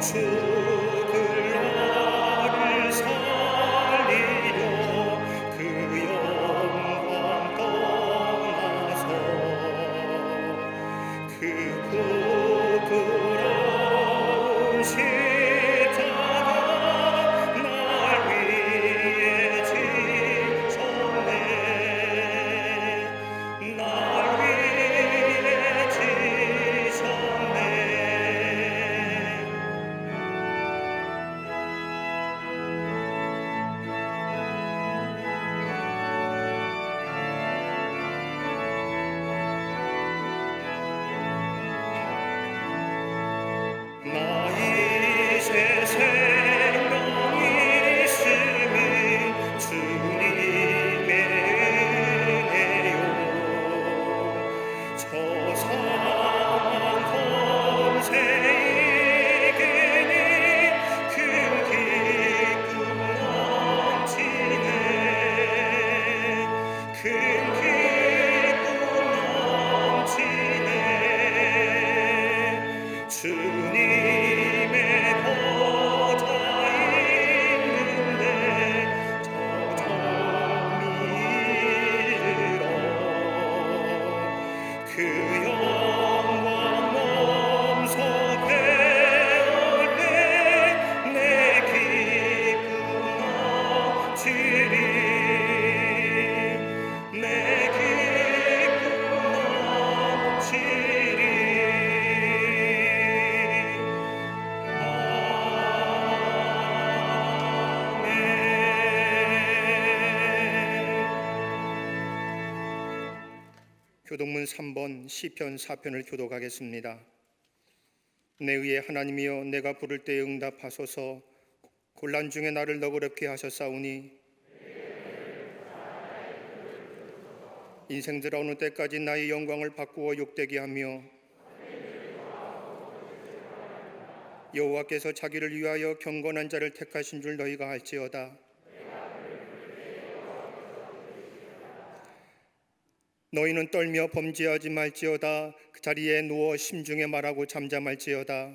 죽을 나를 살리려 그 영광 떠나서 그 부끄러운 십자가 날 위해 지셨네. 날 위해 지셨네. 나 이제 생명이 있음이 주님의 은혜요. 저 사망 권세 이기니 그 기쁨 넘치네. 큰 기쁨 넘치네. 주님의 보좌 있는데 저점이 이르러 그 영광 몸소 배울래. 내 기쁨 넘치리. 내 기쁨 넘치리. 교독문 3번 시편 4편을 교독하겠습니다. 내 의의 하나님이여, 내가 부를 때에 응답하소서. 곤란 중에 나를 너그럽게 하셨사오니 인생 들어오는 때까지 나의 영광을 바꾸어 욕되게 하며 여호와께서 자기를 위하여 경건한 자를 택하신 줄 너희가 알지어다. 너희는 떨며 범죄하지 말지어다. 그 자리에 누워 심중에 말하고 잠잠할지어다.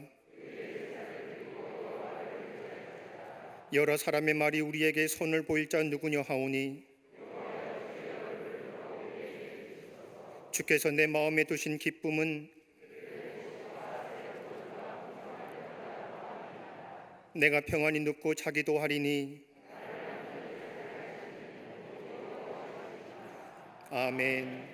여러 사람의 말이 우리에게 손을 보일 자 누구냐 하오니 주께서 내 마음에 두신 기쁨은 내가 평안히 눕고 자기도 하리니. 아멘.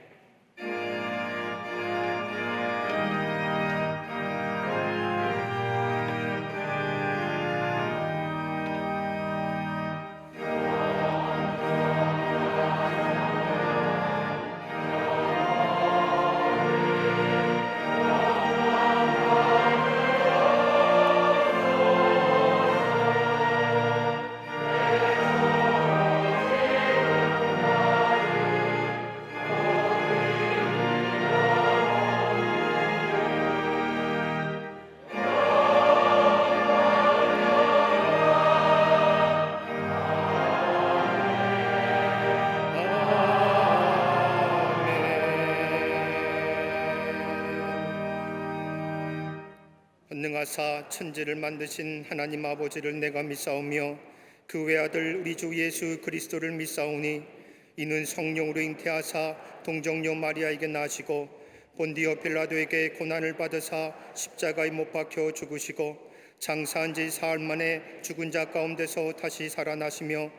전능하사 천지를 만드신 하나님 아버지를 내가 믿사오며 그 외아들 우리 주 예수 그리스도를 믿사오니 이는 성령으로 잉태하사 동정녀 마리아에게 나시고 본디오 빌라도에게 고난을 받으사 십자가에 못 박혀 죽으시고 장사한 지 사흘 만에 죽은 자 가운데서 다시 살아나시며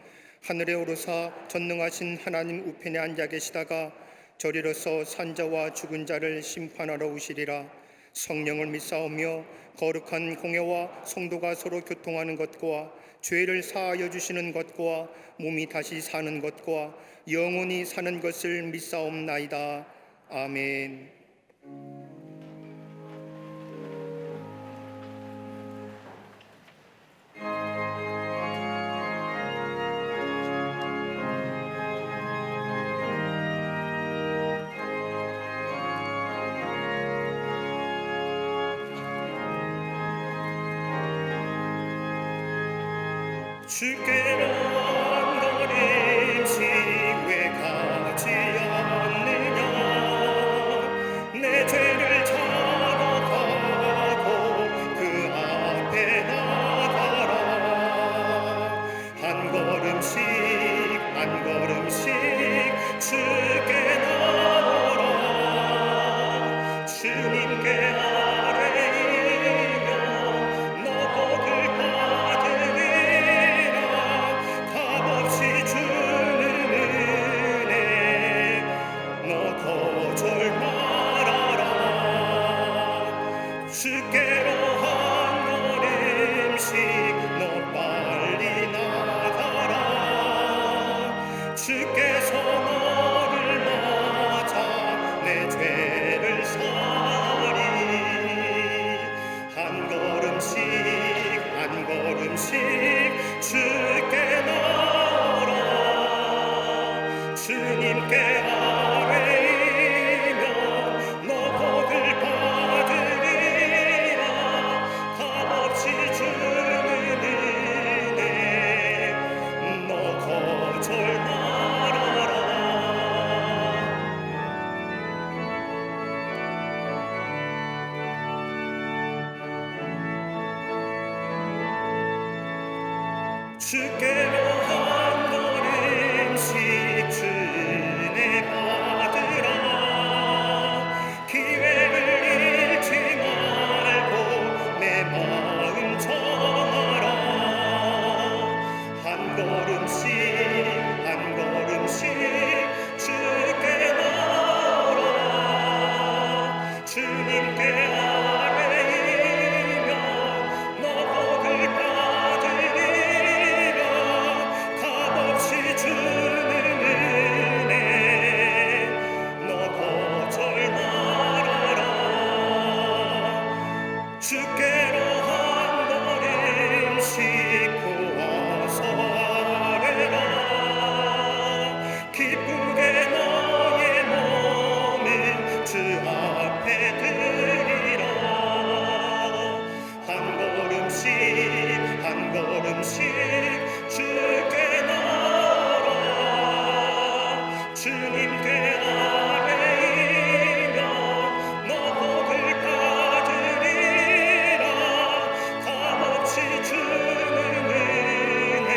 하늘에 오르사 전능하신 하나님 우편에 앉아 계시다가 저리로서 산자와 죽은 자를 심판하러 오시리라. 성령을 믿사오며 거룩한 공예와 성도가 서로 교통하는 것과 죄를 사하여 주시는 것과 몸이 다시 사는 것과 영원히 사는 것을 믿사옵나이다. 아멘. 주께만 거림시 왜 가지 않느냐. 내 죄를 자각하고 그 앞에 주께로 한 걸음씩 너 빨리 나가라. 주께서 너를 맞아 내 죄를 사리. 한 걸음씩 한 걸음씩 주께 나오라. 주님께 아뢰이며 너 복을 받으리라. 값없이 주는 은혜 너 거절 말아라. 주께로 한 걸음씩 주 은혜 받으라. 기회를 잃지 말고 내 마음 전하라. 한 걸음씩 한 걸음씩 주께 나오라. 주님께 아뢰이며 너 복을 받으리라. 값없이 주는 은혜 너 거절 말아라. 주께로 한 걸음씩 고와서 아뢰라. 기쁘게 너의 몸을 주 앞에 드리라. 한 걸음씩 한 걸음씩 주께 나오라. 주님께 아뢰이며 너 복을 받으리라. 값없이 주는 은혜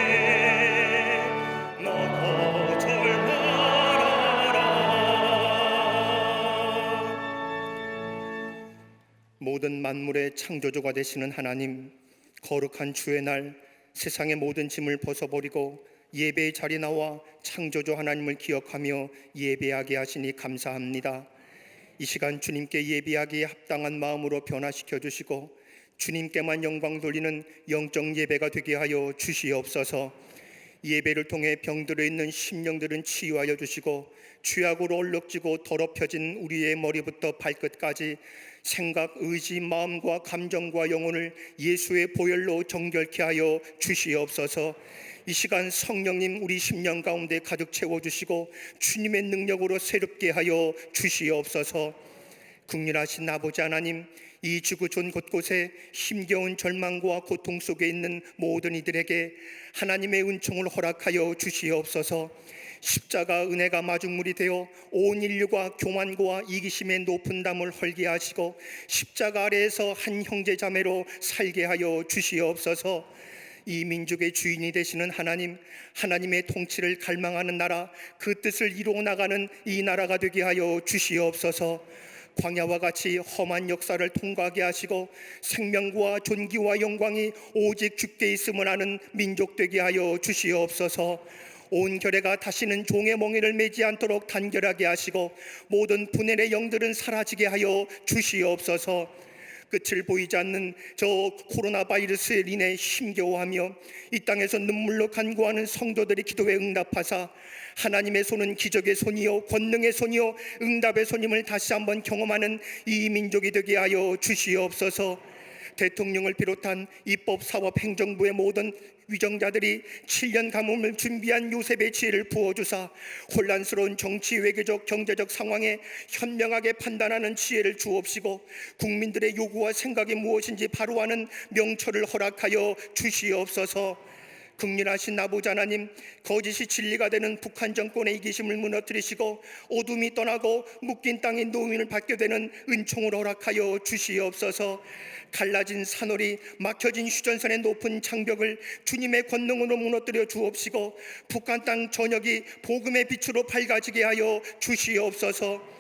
너 거절 말아라. 모든 만물의 창조주가 되시는 하나님, 거룩한 주의 날 세상의 모든 짐을 벗어버리고 예배의 자리 나와 창조주 하나님을 기억하며 예배하게 하시니 감사합니다. 이 시간 주님께 예배하기에 합당한 마음으로 변화시켜 주시고 주님께만 영광 돌리는 영적 예배가 되게 하여 주시옵소서. 예배를 통해 병들어 있는 심령들은 치유하여 주시고 죄악으로 얼룩지고 더럽혀진 우리의 머리부터 발끝까지 생각, 의지, 마음과 감정과 영혼을 예수의 보혈로 정결케 하여 주시옵소서. 이 시간 성령님 우리 심령 가운데 가득 채워주시고 주님의 능력으로 새롭게 하여 주시옵소서. 긍휼하신 아버지 하나님, 이 지구촌 곳곳에 힘겨운 절망과 고통 속에 있는 모든 이들에게 하나님의 은총을 허락하여 주시옵소서. 십자가 은혜가 마중물이 되어 온 인류가 교만과 이기심의 높은 담을 헐게 하시고 십자가 아래에서 한 형제 자매로 살게 하여 주시옵소서. 이 민족의 주인이 되시는 하나님, 하나님의 통치를 갈망하는 나라, 그 뜻을 이루어 나가는 이 나라가 되게 하여 주시옵소서. 광야와 같이 험한 역사를 통과하게 하시고 생명과 존귀와 영광이 오직 주께 있음을 아는 민족 되게 하여 주시옵소서. 온 결례가 다시는 종의 멍에를 매지 않도록 단결하게 하시고 모든 분열의 영들은 사라지게 하여 주시옵소서. 끝을 보이지 않는 저 코로나 바이러스에 인해 힘겨워하며 이 땅에서 눈물로 간구하는 성도들의 기도에 응답하사 하나님의 손은 기적의 손이요 권능의 손이요 응답의 손임을 다시 한번 경험하는 이 민족이 되게 하여 주시옵소서. 대통령을 비롯한 입법, 사법, 행정부의 모든 위정자들이 7년 가뭄을 준비한 요셉의 지혜를 부어주사 혼란스러운 정치, 외교적, 경제적 상황에 현명하게 판단하는 지혜를 주옵시고 국민들의 요구와 생각이 무엇인지 바로 아는 명철을 허락하여 주시옵소서. 긍휼하신 아버지 하나님, 거짓이 진리가 되는 북한 정권의 이기심을 무너뜨리시고 어둠이 떠나고 묶인 땅의 노임을 받게 되는 은총을 허락하여 주시옵소서. 갈라진 산홀이 막혀진 휴전선의 높은 장벽을 주님의 권능으로 무너뜨려 주옵시고 북한 땅 전역이 복음의 빛으로 밝아지게 하여 주시옵소서.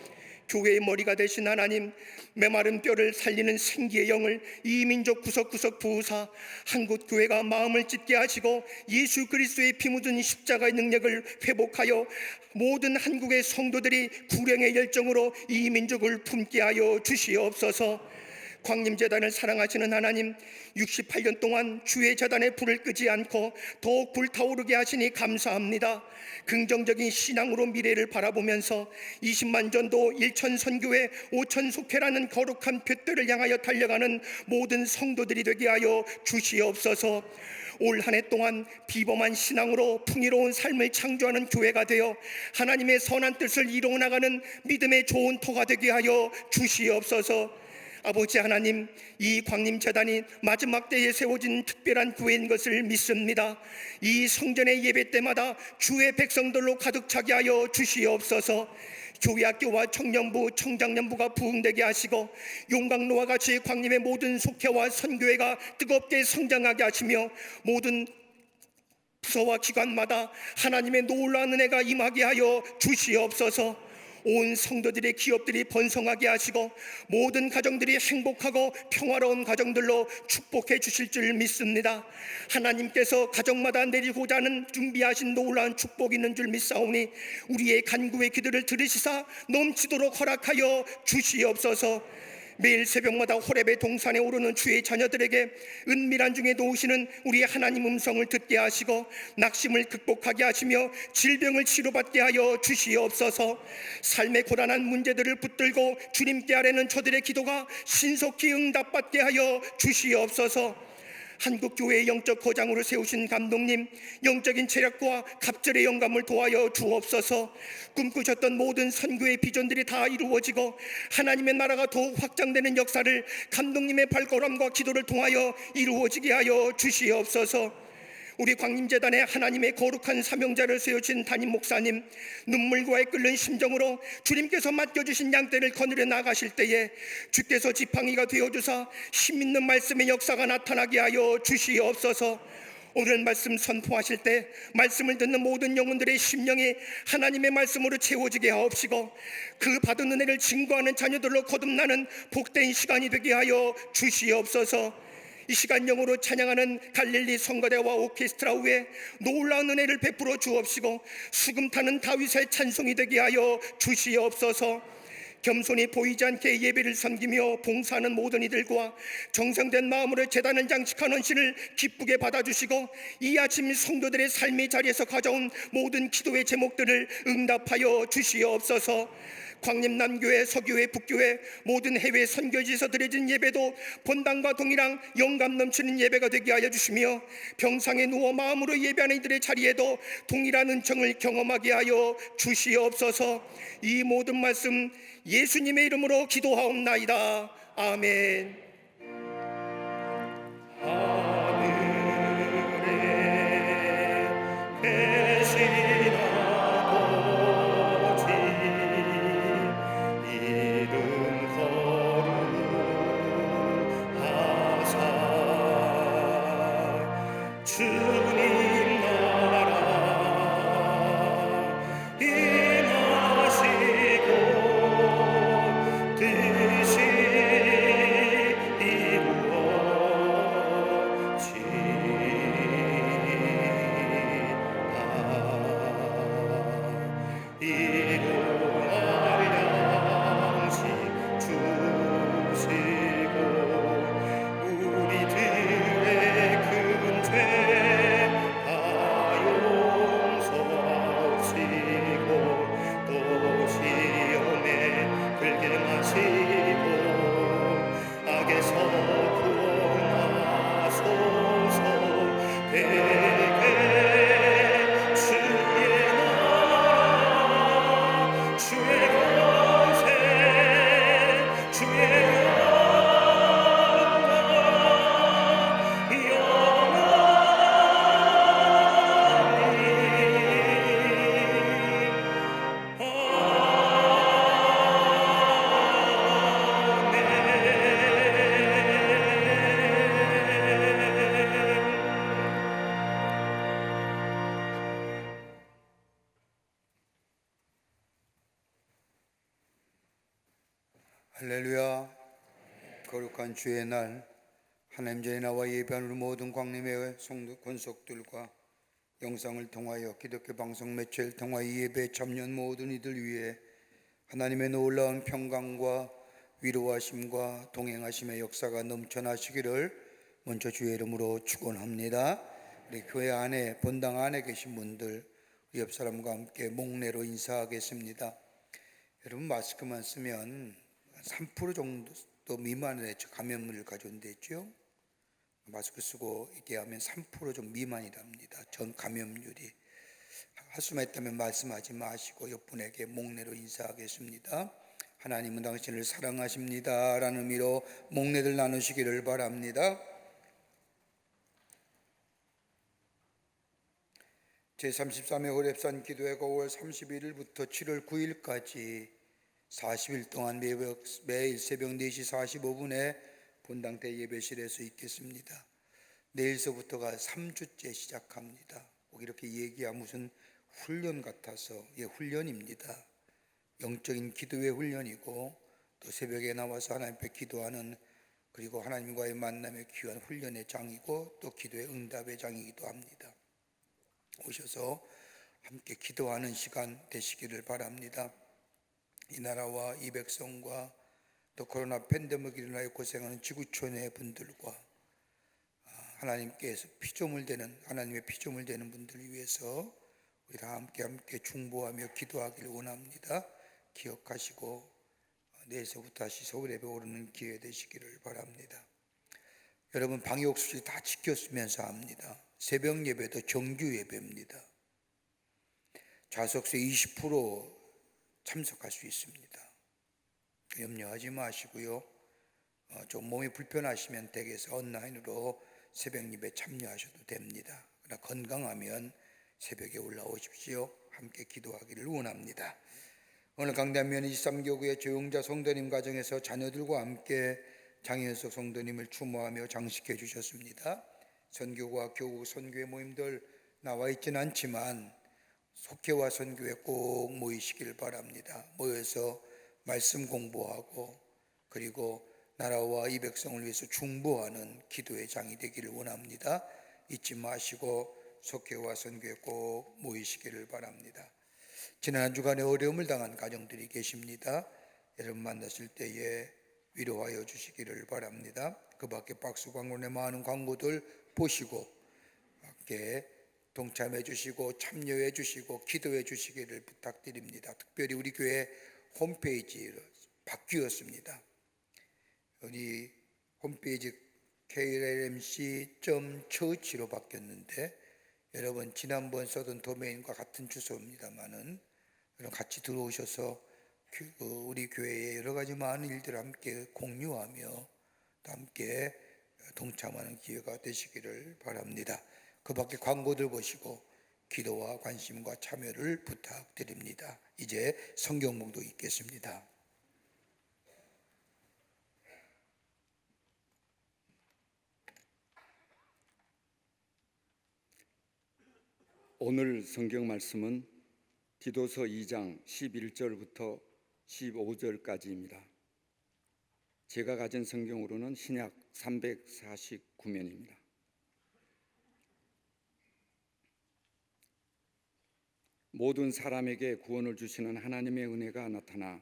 교회의 머리가 되신 하나님, 메마른 뼈를 살리는 생기의 영을 이 민족 구석구석 부으사 한국 교회가 마음을 찢게 하시고 예수 그리스도의 피 묻은 십자가의 능력을 회복하여 모든 한국의 성도들이 구령의 열정으로 이 민족을 품게 하여 주시옵소서. 광림재단을 사랑하시는 하나님, 68년 동안 주의 재단의 불을 끄지 않고 더욱 불타오르게 하시니 감사합니다. 긍정적인 신앙으로 미래를 바라보면서 20만 전도 1천 선교회 5천 속회라는 거룩한 둯대를 향하여 달려가는 모든 성도들이 되게 하여 주시옵소서. 올 한 해 동안 비범한 신앙으로 풍요로운 삶을 창조하는 교회가 되어 하나님의 선한 뜻을 이루어 나가는 믿음의 좋은 터가 되게 하여 주시옵소서. 아버지 하나님, 이 광림재단이 마지막 때에 세워진 특별한 교회인 것을 믿습니다. 이 성전의 예배 때마다 주의 백성들로 가득 차게 하여 주시옵소서. 교회학교와 청년부, 청장년부가 부흥되게 하시고 용광로와 같이 광림의 모든 속회와 선교회가 뜨겁게 성장하게 하시며 모든 부서와 기관마다 하나님의 놀라운 은혜가 임하게 하여 주시옵소서. 온 성도들의 기업들이 번성하게 하시고 모든 가정들이 행복하고 평화로운 가정들로 축복해 주실 줄 믿습니다. 하나님께서 가정마다 내리고자 하는 준비하신 놀라운 축복이 있는 줄 믿사오니 우리의 간구의 기도를 들으시사 넘치도록 허락하여 주시옵소서. 매일 새벽마다 호렙의 동산에 오르는 주의 자녀들에게 은밀한 중에 도우시는 우리 하나님 음성을 듣게 하시고 낙심을 극복하게 하시며 질병을 치료받게 하여 주시옵소서. 삶의 고단한 문제들을 붙들고 주님께 아뢰는 저들의 기도가 신속히 응답받게 하여 주시옵소서. 한국교회의 영적 거장으로 세우신 감독님, 영적인 체력과 갑절의 영감을 도하여 주옵소서. 꿈꾸셨던 모든 선교의 비전들이 다 이루어지고 하나님의 나라가 더욱 확장되는 역사를 감독님의 발걸음과 기도를 통하여 이루어지게 하여 주시옵소서. 우리 광림재단에 하나님의 거룩한 사명자를 세우신 담임 목사님, 눈물과 끓는 심정으로 주님께서 맡겨주신 양떼를 거느려 나가실 때에 주께서 지팡이가 되어주사 힘있는 말씀의 역사가 나타나게 하여 주시옵소서. 오늘 말씀 선포하실 때 말씀을 듣는 모든 영혼들의 심령이 하나님의 말씀으로 채워지게 하옵시고 그 받은 은혜를 증거하는 자녀들로 거듭나는 복된 시간이 되게 하여 주시옵소서. 이 시간 영으로 찬양하는 갈릴리 성가대와 오케스트라 후에 놀라운 은혜를 베풀어 주옵시고 수금 타는 다윗의 찬송이 되게 하여 주시옵소서. 겸손히 보이지 않게 예배를 섬기며 봉사하는 모든 이들과 정성된 마음으로 제단을 장식한 헌신을 기쁘게 받아주시고 이 아침 성도들의 삶의 자리에서 가져온 모든 기도의 제목들을 응답하여 주시옵소서. 광림남교회, 서교회, 북교회 모든 해외 선교지에서 드려진 예배도 본당과 동일한 영감 넘치는 예배가 되게 하여 주시며 병상에 누워 마음으로 예배하는 이들의 자리에도 동일한 은총을 경험하게 하여 주시옵소서. 이 모든 말씀 예수님의 이름으로 기도하옵나이다. 아멘. 하늘에 계신 아버지 이름 거룩하사 주님 나라 임하시고 뜻이 이루어지다. 일용할 양식 주시고 우리들의 큰 죄 다 용서하시고 또 시험에 들게 마시고 악에서 구원하소서. 대개 주의 나라 주의 권세 주의 할렐루야. 거룩한 주의 날 하나님 전에 나와 예배하는 우리 모든 광림의 성도 권속들과 영상을 통하여 기독교 방송 매체를 통하여 예배에 참여한 모든 이들 위해 하나님의 놀라운 평강과 위로하심과 동행하심의 역사가 넘쳐나시기를 먼저 주의 이름으로 축원합니다. 우리 교회 안에 본당 안에 계신 분들 우리 옆 사람과 함께 목례로 인사하겠습니다. 여러분 마스크만 쓰면 3% 정도 미만의 감염을 가져온댔죠. 마스크 쓰고 이렇게 하면 3% 좀 미만이랍니다. 전 감염률이. 할 수만 있다면 말씀하지 마시고 옆분에게 목례로 인사하겠습니다. 하나님은 당신을 사랑하십니다 라는 의미로 목례를 나누시기를 바랍니다. 제33회 호렙산 기도회가 5월 31일부터 7월 9일까지 40일 동안 매일 새벽 4시 45분에 본당대 예배실에서 있겠습니다. 내일서부터가 3주째 시작합니다. 꼭 이렇게 얘기하면 무슨 훈련 같아서 훈련입니다. 영적인 기도의 훈련이고 또 새벽에 나와서 하나님 앞에 기도하는 그리고 하나님과의 만남의 귀한 훈련의 장이고 또 기도의 응답의 장이기도 합니다. 오셔서 함께 기도하는 시간 되시기를 바랍니다. 이 나라와 이 백성과 또 코로나 팬데믹으로 인하여 고생하는 지구촌의 분들과 하나님께서 피조물 되는 하나님의 피조물 되는 분들을 위해서 우리 다 함께 중보하며 기도하기를 원합니다. 기억하시고 내일서부터 다시 서울 예배 오르는 기회 되시기를 바랍니다. 여러분 방역 수칙 다 지켰으면서 합니다. 새벽 예배도 정규 예배입니다. 좌석수 20% 참석할 수 있습니다. 염려하지 마시고요. 좀 몸이 불편하시면 댁에서 온라인으로 새벽 예배 참여하셔도 됩니다. 그러나 건강하면 새벽에 올라오십시오. 함께 기도하기를 원합니다. 오늘 강단면 23교구의 조용자 성도님 가정에서 자녀들과 함께 장현석 성도님을 추모하며 장식해 주셨습니다. 선교와 교구 선교회 모임들 나와 있지는 않지만 속회와 선교회 꼭 모이시기를 바랍니다. 모여서 말씀 공부하고 그리고 나라와 이 백성을 위해서 중보하는 기도의 장이 되기를 원합니다. 잊지 마시고 속회와 선교회 꼭 모이시기를 바랍니다. 지난 한 주간에 어려움을 당한 가정들이 계십니다. 여러분 만나실 때에 위로하여 주시기를 바랍니다. 그 밖에 박스 광고에 많은 광고들 보시고 함께 동참해 주시고 참여해 주시고 기도해 주시기를 부탁드립니다. 특별히 우리 교회 홈페이지를 바뀌었습니다. 우리 홈페이지 klmc.church로 바뀌었는데 여러분 지난번 써던 도메인과 같은 주소입니다만은 같이 들어오셔서 우리 교회의 여러 가지 많은 일들을 함께 공유하며 함께 동참하는 기회가 되시기를 바랍니다. 그 밖에 광고들 보시고 기도와 관심과 참여를 부탁드립니다. 이제 성경 봉독 읽겠습니다. 오늘 성경 말씀은 디도서 2장 11절부터 15절까지입니다. 제가 가진 성경으로는 신약 349면입니다. 모든 사람에게 구원을 주시는 하나님의 은혜가 나타나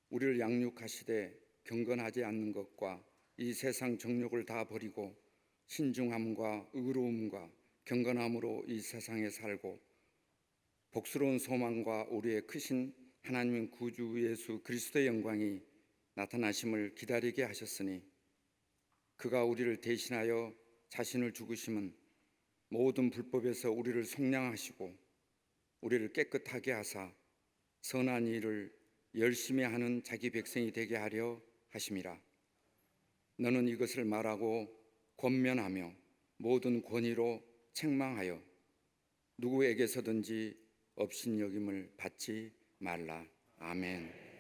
우리를 양육하시되 경건하지 않는 것과 이 세상 정욕을 다 버리고 신중함과 의로움과 경건함으로 이 세상에 살고 복스러운 소망과 우리의 크신 하나님 구주 예수 그리스도의 영광이 나타나심을 기다리게 하셨으니 그가 우리를 대신하여 자신을 죽으심은 모든 불법에서 우리를 속량하시고 우리를 깨끗하게 하사 선한 일을 열심히 하는 자기 백성이 되게 하려 하심이라. 너는 이것을 말하고 권면하며 모든 권위로 책망하여 누구에게서든지 업신여김을 받지 말라. 아멘.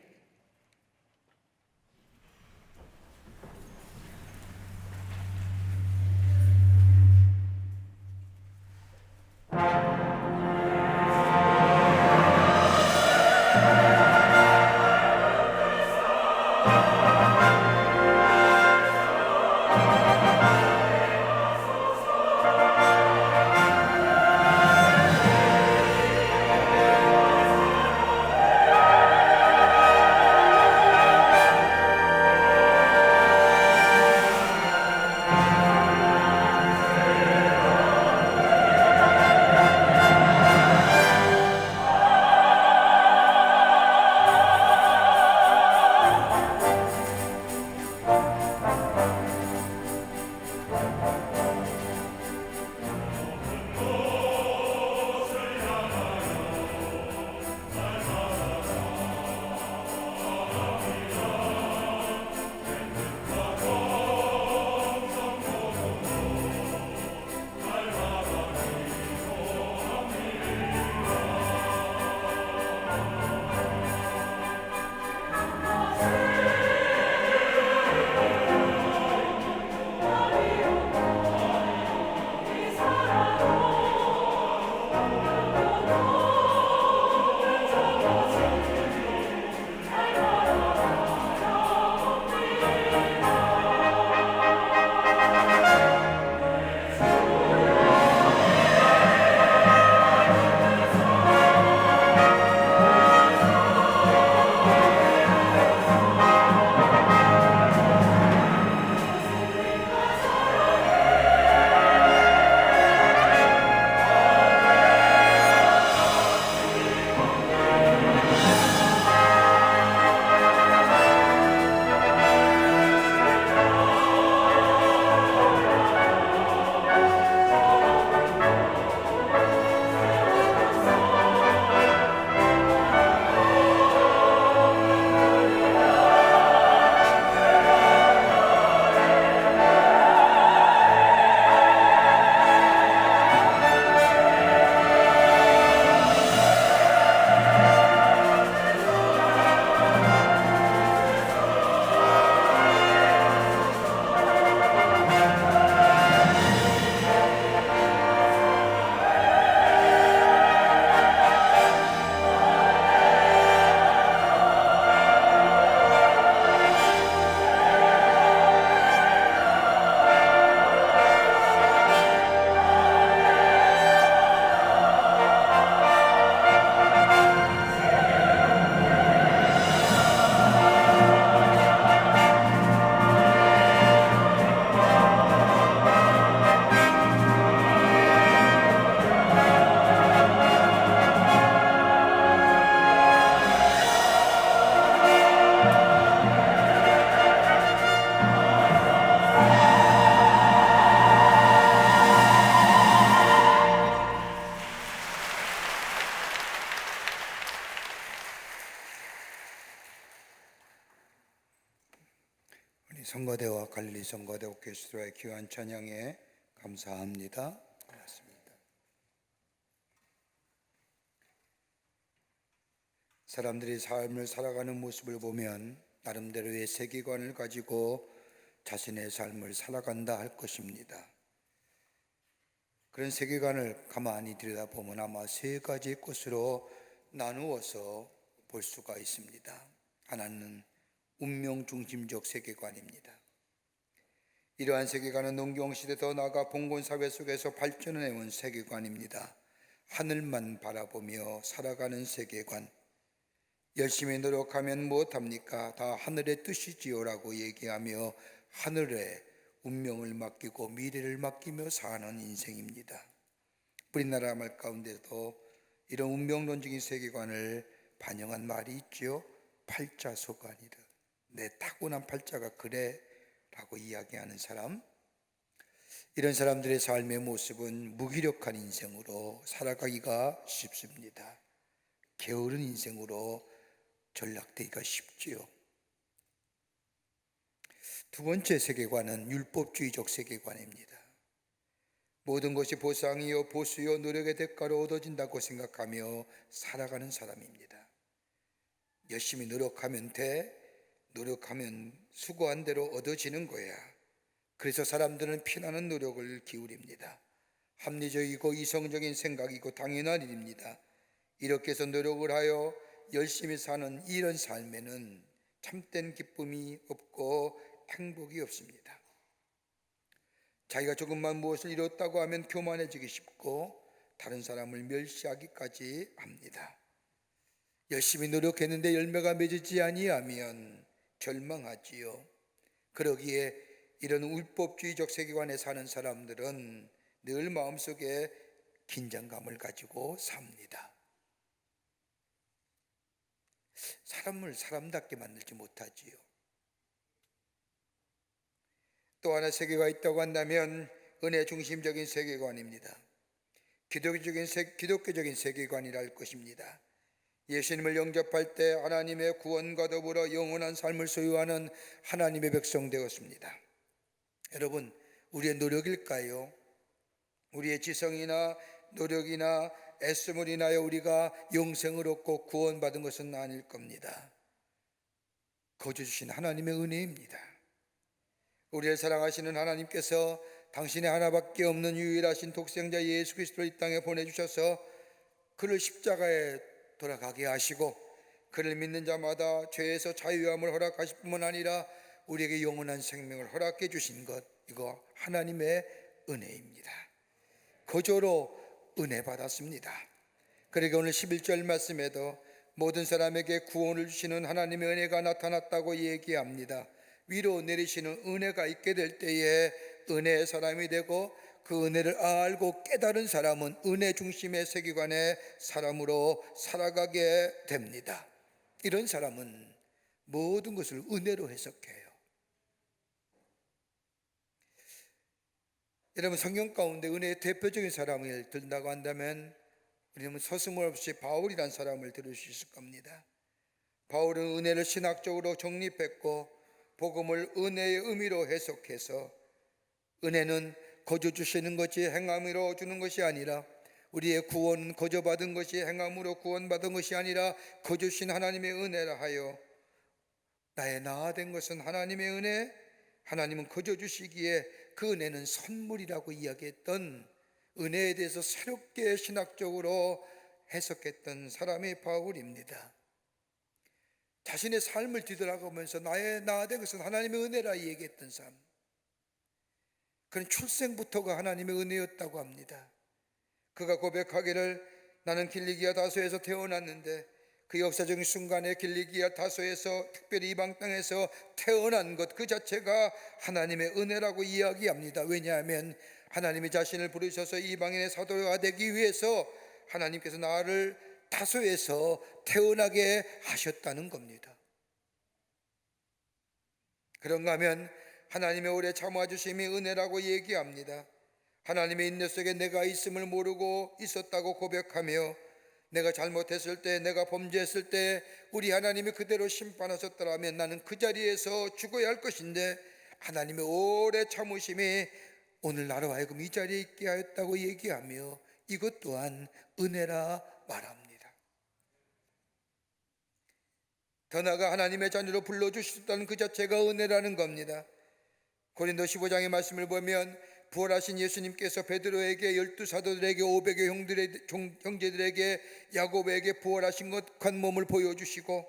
우리 성가대와 갈릴리 성가대 오케스트라의 귀한 찬양에 감사합니다. 고맙습니다. 사람들이 삶을 살아가는 모습을 보면 나름대로의 세계관을 가지고 자신의 삶을 살아간다 할 것입니다. 그런 세계관을 가만히 들여다보면 아마 세 가지 것으로 나누어서 볼 수가 있습니다. 하나는 운명 중심적 세계관입니다. 이러한 세계관은 농경시대 더 나아가 봉건사회 속에서 발전해온 세계관입니다. 하늘만 바라보며 살아가는 세계관. 열심히 노력하면 무엇합니까? 다 하늘의 뜻이지요라고 얘기하며 하늘에 운명을 맡기고 미래를 맡기며 사는 인생입니다. 우리나라 말 가운데도 이런 운명론적인 세계관을 반영한 말이 있죠. 팔자소관이라. 내 타고난 팔자가 그래 라고 이야기하는 사람, 이런 사람들의 삶의 모습은 무기력한 인생으로 살아가기가 쉽습니다. 게으른 인생으로 전락되기가 쉽지요. 두 번째 세계관은 율법주의적 세계관입니다. 모든 것이 보상이요 보수요 노력의 대가로 얻어진다고 생각하며 살아가는 사람입니다. 열심히 노력하면 돼, 노력하면 수고한 대로 얻어지는 거야. 그래서 사람들은 피나는 노력을 기울입니다. 합리적이고 이성적인 생각이고 당연한 일입니다. 이렇게 해서 노력을 하여 열심히 사는 이런 삶에는 참된 기쁨이 없고 행복이 없습니다. 자기가 조금만 무엇을 이뤘다고 하면 교만해지기 쉽고 다른 사람을 멸시하기까지 합니다. 열심히 노력했는데 열매가 맺지 아니하면 절망하지요. 그러기에 이런 율법주의적 세계관에 사는 사람들은 늘 마음속에 긴장감을 가지고 삽니다. 사람을 사람답게 만들지 못하지요. 또 하나 세계가 있다고 한다면 은혜 중심적인 세계관입니다. 기독교적인 세계관이라 할 것입니다. 예수님을 영접할 때 하나님의 구원과 더불어 영원한 삶을 소유하는 하나님의 백성 되었습니다. 여러분, 우리의 노력일까요? 우리의 지성이나 노력이나 애씀을 인하여 우리가 영생을 얻고 구원받은 것은 아닐 겁니다. 거저 주신 하나님의 은혜입니다. 우리를 사랑하시는 하나님께서 당신의 하나밖에 없는 유일하신 독생자 예수 그리스도를 이 땅에 보내주셔서 그를 십자가에 돌아가게 하시고 그를 믿는 자마다 죄에서 자유함을 허락하실 뿐만 아니라 우리에게 영원한 생명을 허락해 주신 것, 이거 하나님의 은혜입니다. 거저로 은혜 받았습니다. 그러니까 오늘 11절 말씀에도 모든 사람에게 구원을 주시는 하나님의 은혜가 나타났다고 얘기합니다. 위로 내리시는 은혜가 있게 될 때에 은혜의 사람이 되고 그 은혜를 알고 깨달은 사람은 은혜 중심의 세계관의 사람으로 살아가게 됩니다. 이런 사람은 모든 것을 은혜로 해석해요. 여러분, 성경 가운데 은혜의 대표적인 사람을 든다고 한다면 우리는 서슴없이 바울이라는 사람을 들을 수 있을 겁니다. 바울은 은혜를 신학적으로 정립했고 복음을 은혜의 의미로 해석해서 은혜는 거저 주시는 것이 행함으로 주는 것이 아니라 우리의 구원은 거저 받은 것이 행함으로 구원받은 것이 아니라 거저 주신 하나님의 은혜라 하여 나의 나아된 것은 하나님의 은혜, 하나님은 거저 주시기에 그 은혜는 선물이라고 이야기했던 은혜에 대해서 새롭게 신학적으로 해석했던 사람이 바울입니다. 자신의 삶을 뒤돌아보면서 나의 나아된 것은 하나님의 은혜라 얘기했던 사람, 그는 출생부터가 하나님의 은혜였다고 합니다. 그가 고백하기를 나는 길리기아 다소에서 태어났는데 그 역사적인 순간에 길리기아 다소에서 특별히 이방 땅에서 태어난 것 그 자체가 하나님의 은혜라고 이야기합니다. 왜냐하면 하나님이 자신을 부르셔서 이방인의 사도가 되기 위해서 하나님께서 나를 다소에서 태어나게 하셨다는 겁니다. 그런가 하면 하나님의 오래 참아주심이 은혜라고 얘기합니다. 하나님의 인내 속에 내가 있음을 모르고 있었다고 고백하며 내가 잘못했을 때, 내가 범죄했을 때 우리 하나님이 그대로 심판하셨더라면 나는 그 자리에서 죽어야 할 것인데 하나님의 오래 참으심이 오늘 나로 하여금 이 자리에 있게 하였다고 얘기하며 이것 또한 은혜라 말합니다. 더 나아가 하나님의 자녀로 불러주셨다는 그 자체가 은혜라는 겁니다. 고린도 15장의 말씀을 보면 부활하신 예수님께서 베드로에게 12사도들에게 500여 형제들에게 야고보에게 부활하신 것 간 몸을 보여주시고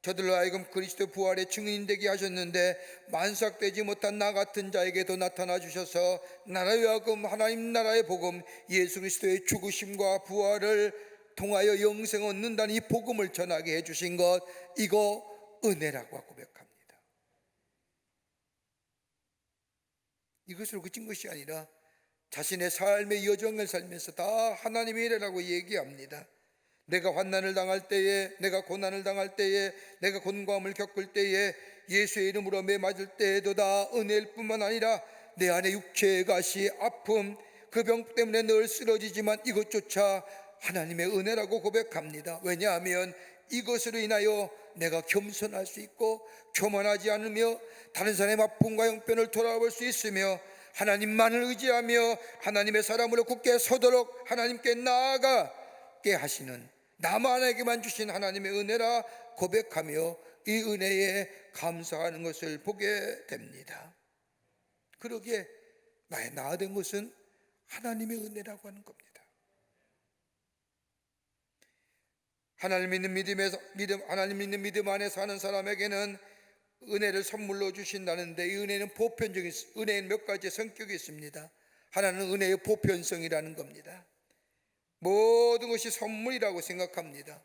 저들로 하여금 그리스도 부활의 증인 되게 하셨는데 만삭되지 못한 나 같은 자에게도 나타나 주셔서 나라로 하여금 하나님 나라의 복음 예수 그리스도의 죽으심과 부활을 통하여 영생 얻는다는 이 복음을 전하게 해주신 것, 이거 은혜라고 고백합니다. 이것으로 그친 것이 아니라 자신의 삶의 여정을 살면서 다 하나님의 은혜라고 얘기합니다. 내가 환난을 당할 때에, 내가 고난을 당할 때에, 내가 곤고함을 겪을 때에, 예수의 이름으로 매 맞을 때에도 다 은혜일 뿐만 아니라 내 안에 육체의 가시, 아픔, 그 병 때문에 늘 쓰러지지만 이것조차 하나님의 은혜라고 고백합니다. 왜냐하면 이것으로 인하여 내가 겸손할 수 있고 교만하지 않으며 다른 사람의 아픔과 형편을 돌아볼 수 있으며 하나님만을 의지하며 하나님의 사람으로 굳게 서도록 하나님께 나아가게 하시는, 나만에게만 주신 하나님의 은혜라 고백하며 이 은혜에 감사하는 것을 보게 됩니다. 그러기에 나의 나아된 것은 하나님의 은혜라고 하는 겁니다. 하나님 믿는 믿음 안에 사는 사람에게는 은혜를 선물로 주신다는데 이 은혜는 보편적인, 은혜는 몇 가지 성격이 있습니다. 하나는 은혜의 보편성이라는 겁니다. 모든 것이 선물이라고 생각합니다.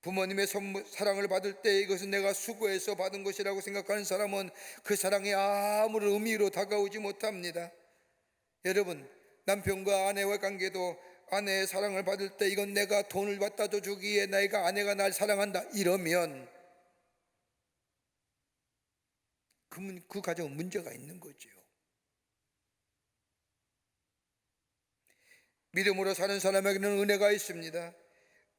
부모님의 사랑을 받을 때 이것은 내가 수고해서 받은 것이라고 생각하는 사람은 그 사랑이 아무런 의미로 다가오지 못합니다. 여러분, 남편과 아내와의 관계도 아내의 사랑을 받을 때 이건 내가 돈을 갖다 주기에 내가 아내가 날 사랑한다 이러면 그 가정은 문제가 있는 거죠. 믿음으로 사는 사람에게는 은혜가 있습니다.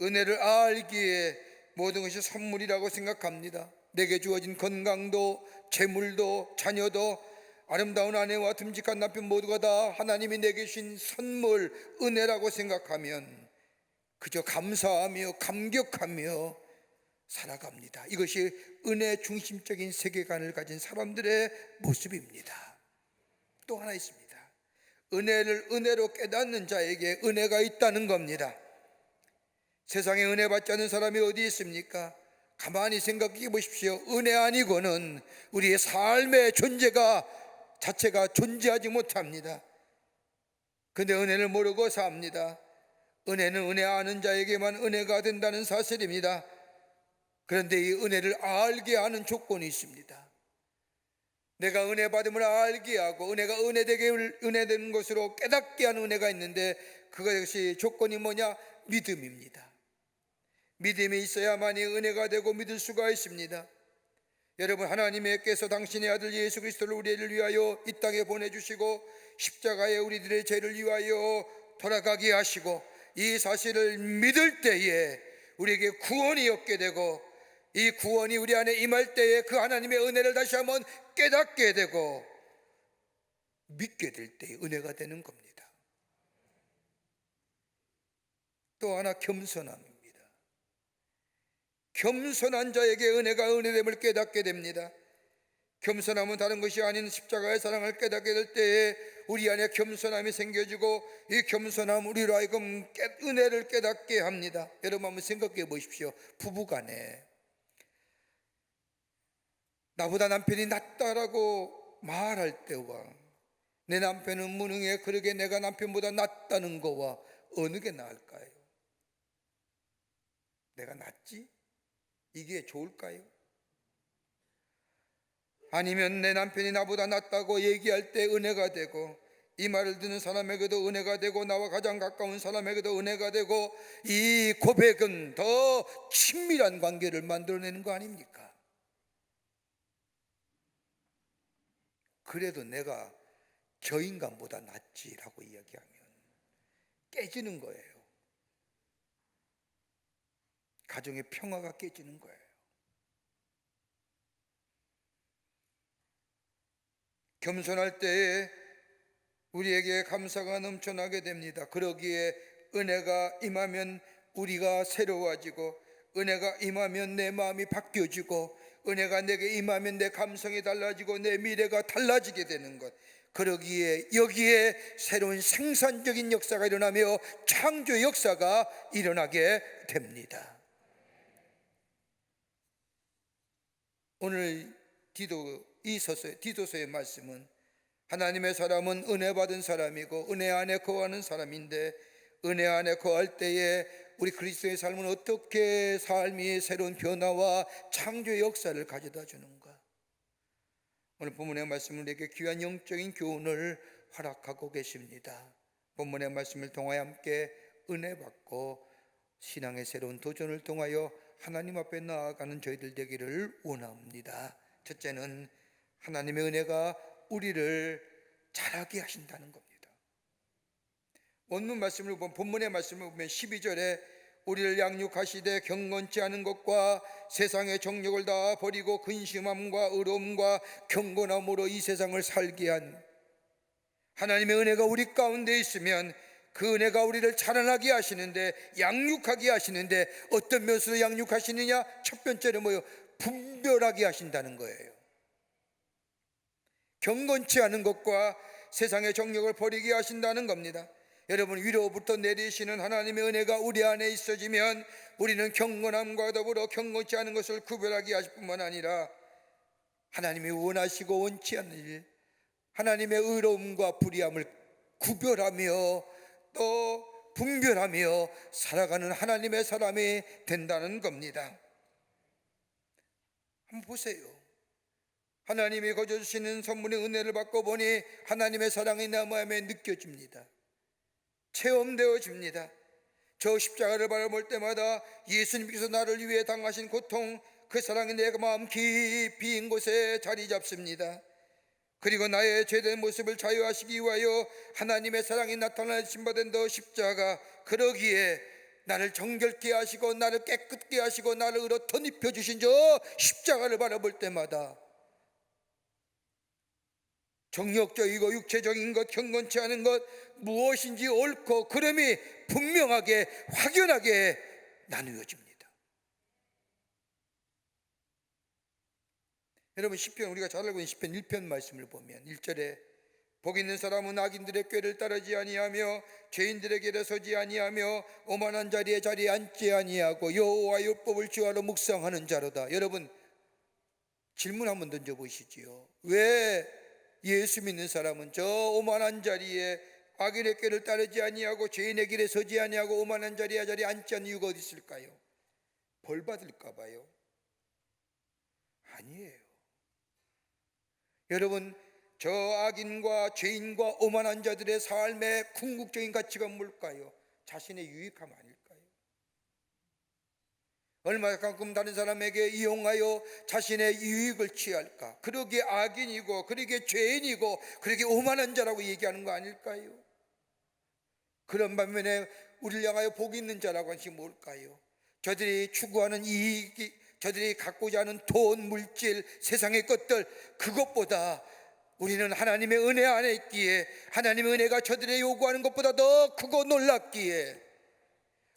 은혜를 알기에 모든 것이 선물이라고 생각합니다. 내게 주어진 건강도, 재물도, 자녀도, 아름다운 아내와 듬직한 남편 모두가 다 하나님이 내게 주신 선물, 은혜라고 생각하면 그저 감사하며 감격하며 살아갑니다. 이것이 은혜 중심적인 세계관을 가진 사람들의 모습입니다. 또 하나 있습니다. 은혜를 은혜로 깨닫는 자에게 은혜가 있다는 겁니다. 세상에 은혜 받지 않는 사람이 어디 있습니까? 가만히 생각해 보십시오. 은혜 아니고는 우리의 삶의 자체가 존재하지 못합니다. 근데 은혜를 모르고 삽니다. 은혜는 은혜 아는 자에게만 은혜가 된다는 사실입니다. 그런데 이 은혜를 알게 하는 조건이 있습니다. 내가 은혜 받음을 알게 하고 은혜가 은혜되는 것으로 깨닫게 하는 은혜가 있는데, 그것이 조건이 뭐냐? 믿음입니다. 믿음이 있어야만이 은혜가 되고 믿을 수가 있습니다. 여러분, 하나님께서 당신의 아들 예수 그리스도를 우리를 위하여 이 땅에 보내주시고 십자가에 우리들의 죄를 위하여 돌아가게 하시고, 이 사실을 믿을 때에 우리에게 구원이 얻게 되고, 이 구원이 우리 안에 임할 때에 그 하나님의 은혜를 다시 한번 깨닫게 되고 믿게 될 때에 은혜가 되는 겁니다. 또 하나, 겸손함입니다. 겸손한 자에게 은혜가 은혜됨을 깨닫게 됩니다. 겸손함은 다른 것이 아닌 십자가의 사랑을 깨닫게 될 때에 우리 안에 겸손함이 생겨지고, 이 겸손함 우리로 하여금 은혜를 깨닫게 합니다. 여러분 한번 생각해 보십시오. 부부간에 나보다 남편이 낫다라고 말할 때와 내 남편은 무능해, 그러게 내가 남편보다 낫다는 거와 어느 게 나을까요? 내가 낫지? 이게 좋을까요? 아니면 내 남편이 나보다 낫다고 얘기할 때 은혜가 되고, 이 말을 듣는 사람에게도 은혜가 되고, 나와 가장 가까운 사람에게도 은혜가 되고, 이 고백은 더 친밀한 관계를 만들어내는 거 아닙니까? 그래도 내가 저 인간보다 낫지라고 이야기하면 깨지는 거예요. 가정의 평화가 깨지는 거예요. 겸손할 때에 우리에게 감사가 넘쳐나게 됩니다. 그러기에 은혜가 임하면 우리가 새로워지고, 은혜가 임하면 내 마음이 바뀌어지고, 은혜가 내게 임하면 내 감성이 달라지고 내 미래가 달라지게 되는 것. 그러기에 여기에 새로운 생산적인 역사가 일어나며 창조 역사가 일어나게 됩니다. 오늘 디도서의 말씀은 하나님의 사람은 은혜 받은 사람이고 은혜 안에 거하는 사람인데, 은혜 안에 거할 때에 우리 그리스도의 삶은 어떻게 삶이 새로운 변화와 창조의 역사를 가져다 주는가? 오늘 본문의 말씀은 우리에게 귀한 영적인 교훈을 허락하고 계십니다. 본문의 말씀을 통하여 함께 은혜 받고 신앙의 새로운 도전을 통하여 하나님 앞에 나아가는 저희들 되기를 원합니다. 첫째는 하나님의 은혜가 우리를 자라게 하신다는 겁니다. 본문의 말씀을 보면 12절에 우리를 양육하시되 경건치 않은 것과 세상의 정욕을 다 버리고 근심함과 의로움과 경건함으로 이 세상을 살게 한 하나님의 은혜가 우리 가운데 있으면, 그 은혜가 우리를 자라나게 하시는데, 양육하게 하시는데, 어떤 면으로 양육하시느냐? 첫 번째는 뭐예요? 분별하게 하신다는 거예요. 경건치 않은 것과 세상의 정욕을 버리게 하신다는 겁니다. 여러분, 위로부터 내리시는 하나님의 은혜가 우리 안에 있어지면 우리는 경건함과 더불어 경건치 않은 것을 구별하게 하실 뿐만 아니라 하나님이 원하시고 원치 않는 일, 하나님의 의로움과 불의함을 구별하며 또 분별하며 살아가는 하나님의 사람이 된다는 겁니다. 한번 보세요. 하나님이 거저주시는 선물의 은혜를 받고 보니 하나님의 사랑이 내 마음에 느껴집니다. 체험되어집니다. 저 십자가를 바라볼 때마다 예수님께서 나를 위해 당하신 고통, 그 사랑이 내 마음 깊이 인 곳에 자리 잡습니다. 그리고 나의 죄된 모습을 자유하시기 위하여 하나님의 사랑이 나타나신 바 된 더 십자가, 그러기에 나를 정결케 하시고 나를 깨끗게 하시고 나를 의로 덧입혀 주신 저 십자가를 바라볼 때마다 정욕적이고 육체적인 것, 경건치 않은 것, 무엇인지 옳고 그름이 분명하게 확연하게 나누어집니다. 여러분, 시편, 우리가 잘 알고 있는 시편 1편 말씀을 보면 1절에 복 있는 사람은 악인들의 꾀를 따르지 아니하며 죄인들의 길에 서지 아니하며 오만한 자리에 앉지 아니하고 여호와 율법을 주하러 묵상하는 자로다. 여러분, 질문 한번 던져보시지요. 왜 예수 믿는 사람은 저 오만한 자리에, 악인의 꾀를 따르지 아니하고 죄인의 길에 서지 아니하고 오만한 자리에 앉지 않는 이유가 어디 있을까요? 벌 받을까 봐요? 아니에요. 여러분, 저 악인과 죄인과 오만한 자들의 삶의 궁극적인 가치가 뭘까요? 자신의 유익함 아닐까요? 얼마만큼 다른 사람에게 이용하여 자신의 유익을 취할까? 그러기에 악인이고 그러기에 죄인이고 그러기에 오만한 자라고 얘기하는 거 아닐까요? 그런 반면에 우리를 향하여 복이 있는 자라고 하는 것이 뭘까요? 저들이 추구하는 이익이, 저들이 갖고자 하는 돈, 물질, 세상의 것들, 그것보다 우리는 하나님의 은혜 안에 있기에, 하나님의 은혜가 저들의 요구하는 것보다 더 크고 놀랍기에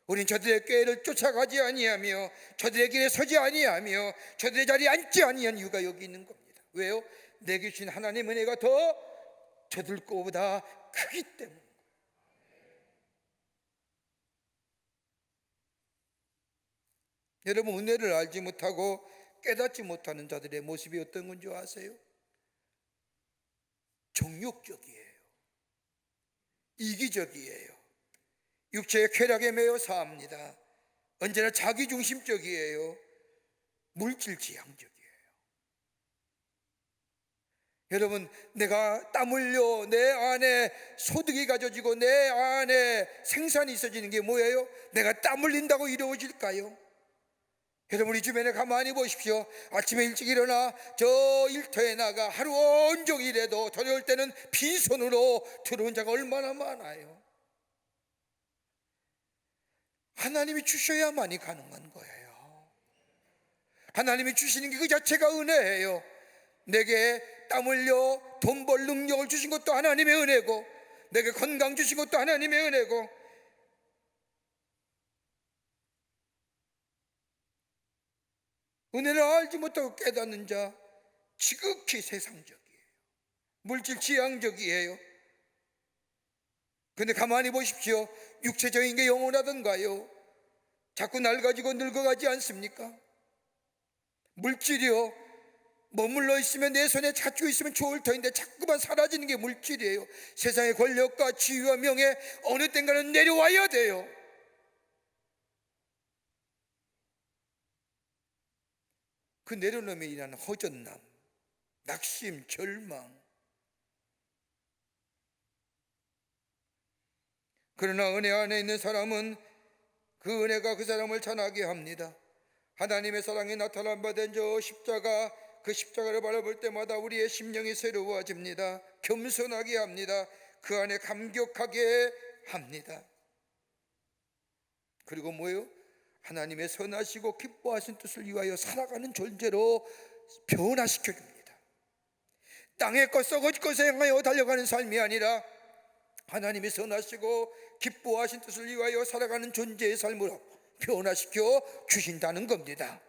우리는 저들의 꾀를 쫓아가지 아니하며 저들의 길에 서지 아니하며 저들의 자리에 앉지 아니한 이유가 여기 있는 겁니다. 왜요? 내게 주신 하나님의 은혜가 더 저들 것보다 크기 때문에. 여러분, 은혜를 알지 못하고 깨닫지 못하는 자들의 모습이 어떤 건지 아세요? 정욕적이에요. 이기적이에요. 육체의 쾌락에 매여 사합니다. 언제나 자기중심적이에요. 물질지향적이에요. 여러분, 내가 땀 흘려 내 안에 소득이 가져지고 내 안에 생산이 있어지는 게 뭐예요? 내가 땀 흘린다고 이루어질까요? 여러분, 우리 주변에 가만히 보십시오. 아침에 일찍 일어나 저 일터에 나가 하루 온종일 일해도 저녁 때는 빈손으로 들어온 자가 얼마나 많아요. 하나님이 주셔야만이 가능한 거예요. 하나님이 주시는 게 그 자체가 은혜예요. 내게 땀 흘려 돈 벌 능력을 주신 것도 하나님의 은혜고, 내게 건강 주신 것도 하나님의 은혜고, 은혜를 알지 못하고 깨닫는 자 지극히 세상적이에요. 물질 지향적이에요. 근데 가만히 보십시오. 육체적인 게 영원하던가요? 자꾸 낡아지고 늙어가지 않습니까? 물질이요, 머물러 있으면 내 손에 잡고 있으면 좋을 터인데 자꾸만 사라지는 게 물질이에요. 세상의 권력과 지위와 명예, 어느 땐가는 내려와야 돼요. 그 내려놓음에 인한 허전남, 낙심, 절망. 그러나 은혜 안에 있는 사람은 그 은혜가 그 사람을 찬하게 합니다. 하나님의 사랑이 나타난 바 된 저 십자가, 그 십자가를 바라볼 때마다 우리의 심령이 새로워집니다. 겸손하게 합니다. 그 안에 감격하게 합니다. 그리고 뭐예요? 하나님의 선하시고 기뻐하신 뜻을 위하여 살아가는 존재로 변화시켜줍니다. 땅의 것 썩어질 것에 향하여 달려가는 삶이 아니라 하나님의 선하시고 기뻐하신 뜻을 위하여 살아가는 존재의 삶으로 변화시켜 주신다는 겁니다.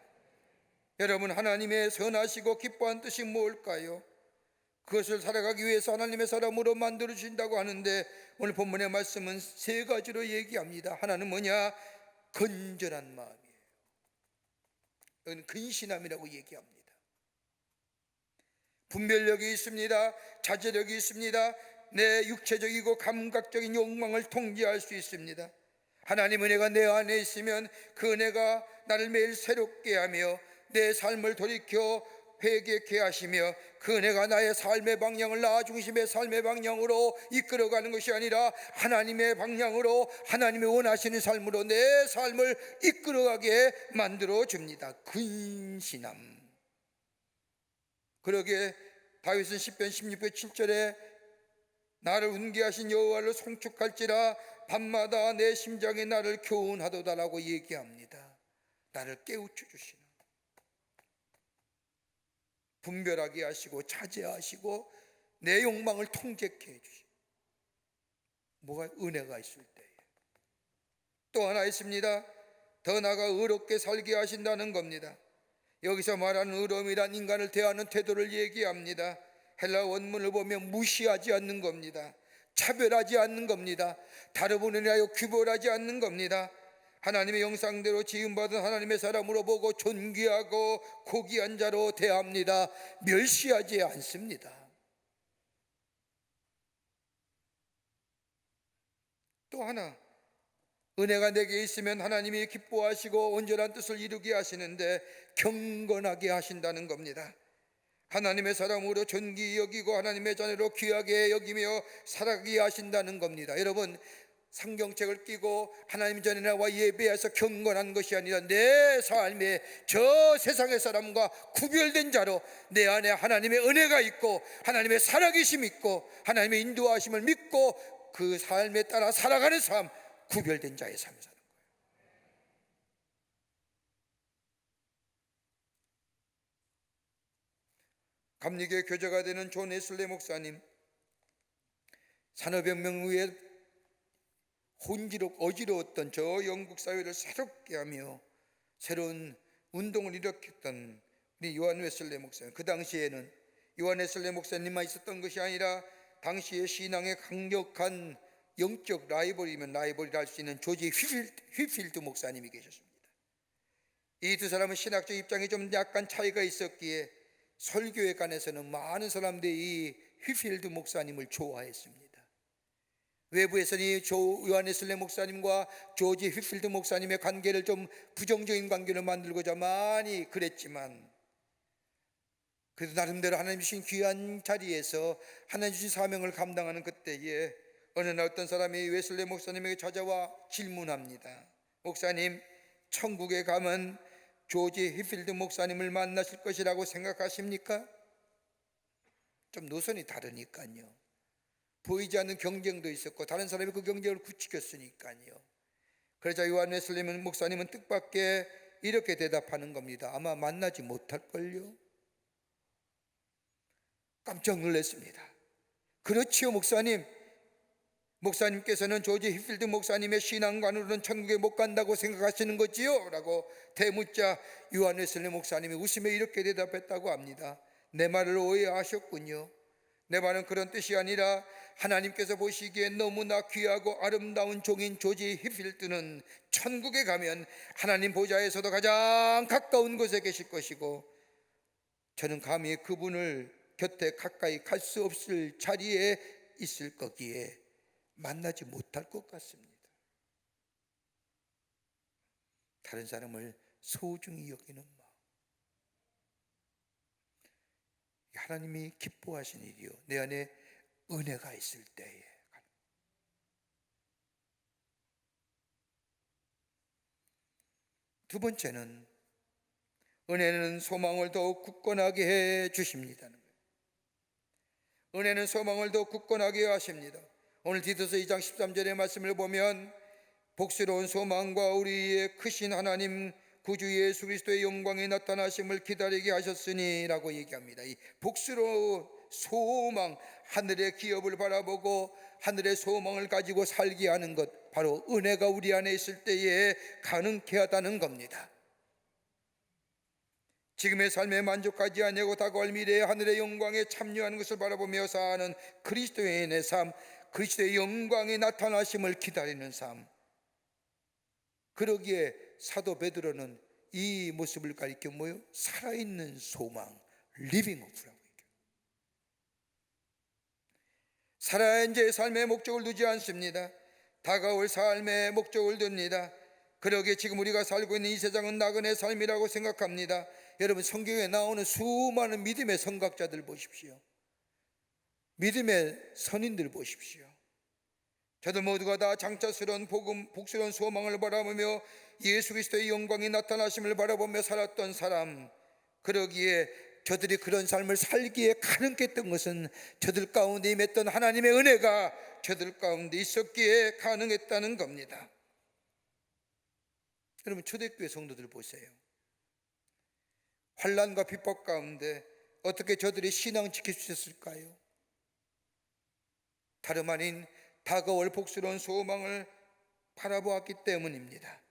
여러분, 하나님의 선하시고 기뻐한 뜻이 뭘까요? 그것을 살아가기 위해서 하나님의 사람으로 만들어 주신다고 하는데, 오늘 본문의 말씀은 세 가지로 얘기합니다. 하나는 뭐냐? 건전한 마음이에요. 이건 근신함이라고 얘기합니다. 분별력이 있습니다. 자제력이 있습니다. 내 육체적이고 감각적인 욕망을 통제할 수 있습니다. 하나님 은혜가 내 안에 있으면 그 은혜가 나를 매일 새롭게 하며 내 삶을 돌이켜 회개케 하시며, 그 은혜가 나의 삶의 방향을, 나 중심의 삶의 방향으로 이끌어가는 것이 아니라 하나님의 방향으로, 하나님이 원하시는 삶으로 내 삶을 이끌어가게 만들어 줍니다. 근신함. 그러기에 다윗은 시편 16편 7절에 나를 훈계하신 여호와를 송축할지라 밤마다 내 심장이 나를 교훈하도다라고 얘기합니다. 나를 깨우쳐 주시는, 분별하게 하시고 자제하시고 내 욕망을 통제케 해주시고, 뭐가 은혜가 있을 때에. 또 하나 있습니다. 더 나아가 의롭게 살게 하신다는 겁니다. 여기서 말하는 의로움이란 인간을 대하는 태도를 얘기합니다. 헬라 원문을 보면 무시하지 않는 겁니다. 차별하지 않는 겁니다. 다름을 인하여 규별하지 않는 겁니다. 하나님의 형상대로 지음받은 하나님의 사람으로 보고 존귀하고 고귀한 자로 대합니다. 멸시하지 않습니다. 또 하나, 은혜가 내게 있으면 하나님이 기뻐하시고 온전한 뜻을 이루게 하시는데 경건하게 하신다는 겁니다. 하나님의 사람으로 존귀히 여기고 하나님의 자녀로 귀하게 여기며 살아가게 하신다는 겁니다. 여러분, 성경책을 끼고 하나님 전에 나와 예배해서 경건한 것이 아니라 내 삶에 저 세상의 사람과 구별된 자로 내 안에 하나님의 은혜가 있고 하나님의 살아계심이 있고 하나님의 인도하심을 믿고 그 삶에 따라 살아가는 삶, 구별된 자의 삶을 사는 거예요. 감리교의 교제가 되는 존 웨슬리 목사님, 산업혁명 후에 어지러웠던 저 영국 사회를 새롭게 하며 새로운 운동을 일으켰던 우리 요한 웨슬리 목사님, 그 당시에는 요한 웨슬리 목사님만 있었던 것이 아니라 당시의 신앙의 강력한 영적 라이벌이면 라이벌이라 할 수 있는 조지 휘필드 목사님이 계셨습니다. 이 두 사람은 신학적 입장이 좀 약간 차이가 있었기에 설교에 관해서는 많은 사람들이 이 휘필드 목사님을 좋아했습니다. 외부에서는 이 요한 웨슬리 목사님과 조지 휘필드 목사님의 관계를 좀 부정적인 관계를 만들고자 많이 그랬지만, 그래도 나름대로 하나님 주신 귀한 자리에서 하나님 주신 사명을 감당하는 그때에 어느 날 어떤 사람이 웨슬리 목사님에게 찾아와 질문합니다. 목사님, 천국에 가면 조지 휘필드 목사님을 만나실 것이라고 생각하십니까? 좀 노선이 다르니까요. 보이지 않는 경쟁도 있었고 다른 사람이 그 경쟁을 부추겼으니까요. 그러자 요한 웨슬리 목사님은 뜻밖의 이렇게 대답하는 겁니다. 아마 만나지 못할걸요? 깜짝 놀랐습니다. 그렇지요 목사님, 목사님께서는 조지 휘필드 목사님의 신앙관으로는 천국에 못 간다고 생각하시는 거지요? 라고 대묻자 요한 웨슬리 목사님이 웃으며 이렇게 대답했다고 합니다. 내 말을 오해하셨군요. 내 말은 그런 뜻이 아니라 하나님께서 보시기에 너무나 귀하고 아름다운 종인 조지 휘필드는 천국에 가면 하나님 보좌에서도 가장 가까운 곳에 계실 것이고, 저는 감히 그분을 곁에 가까이 갈 수 없을 자리에 있을 거기에 만나지 못할 것 같습니다. 다른 사람을 소중히 여기는 마음, 하나님이 기뻐하신 일이요, 내 안에 은혜가 있을 때에. 두 번째는 은혜는 소망을 더욱 굳건하게 해 주십니다. 은혜는 소망을 더욱 굳건하게 하십니다. 오늘 디도서 2장 13절의 말씀을 보면 복스러운 소망과 우리의 크신 하나님 구주 예수 그리스도의 영광이 나타나심을 기다리게 하셨으니 라고 얘기합니다. 이 복스러운 소망, 하늘의 기업을 바라보고 하늘의 소망을 가지고 살게 하는 것, 바로 은혜가 우리 안에 있을 때에 가능케 하다는 겁니다. 지금의 삶에 만족하지 아니하고 다가올 미래의 하늘의 영광에 참여하는 것을 바라보며 사는 그리스도인의 삶, 그리스도의 영광이 나타나심을 기다리는 삶. 그러기에 사도 베드로는 이 모습을 가리켜 뭐요? 살아있는 소망, living hope라고 얘기해요. 살아야 이제 삶의 목적을 두지 않습니다. 다가올 삶의 목적을 둡니다. 그러기에 지금 우리가 살고 있는 이 세상은 나그네 삶이라고 생각합니다. 여러분, 성경에 나오는 수많은 믿음의 선각자들 보십시오. 믿음의 선인들 보십시오. 저들 모두가 다 장차스러운 복음, 복스러운 소망을 바라보며 예수 그리스도의 영광이 나타나심을 바라보며 살았던 사람, 그러기에 저들이 그런 삶을 살기에 가능했던 것은 저들 가운데 임했던 하나님의 은혜가 저들 가운데 있었기에 가능했다는 겁니다. 여러분, 초대교회 성도들 보세요. 환난과 핍박 가운데 어떻게 저들이 신앙 지킬 수 있었을까요? 다름 아닌 다가올 복스러운 소망을 바라보았기 때문입니다.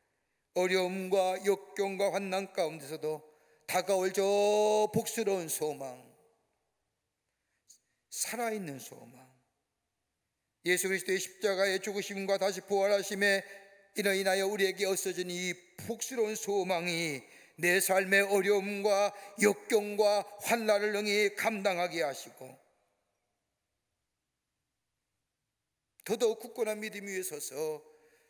어려움과 역경과 환난 가운데서도 다가올 저 복스러운 소망, 살아있는 소망, 예수 그리스도의 십자가의 죽으심과 다시 부활하심에 인하여 우리에게 없어진 이 복스러운 소망이 내 삶의 어려움과 역경과 환난을 능히 감당하게 하시고 더더욱 굳건한 믿음 위에 서서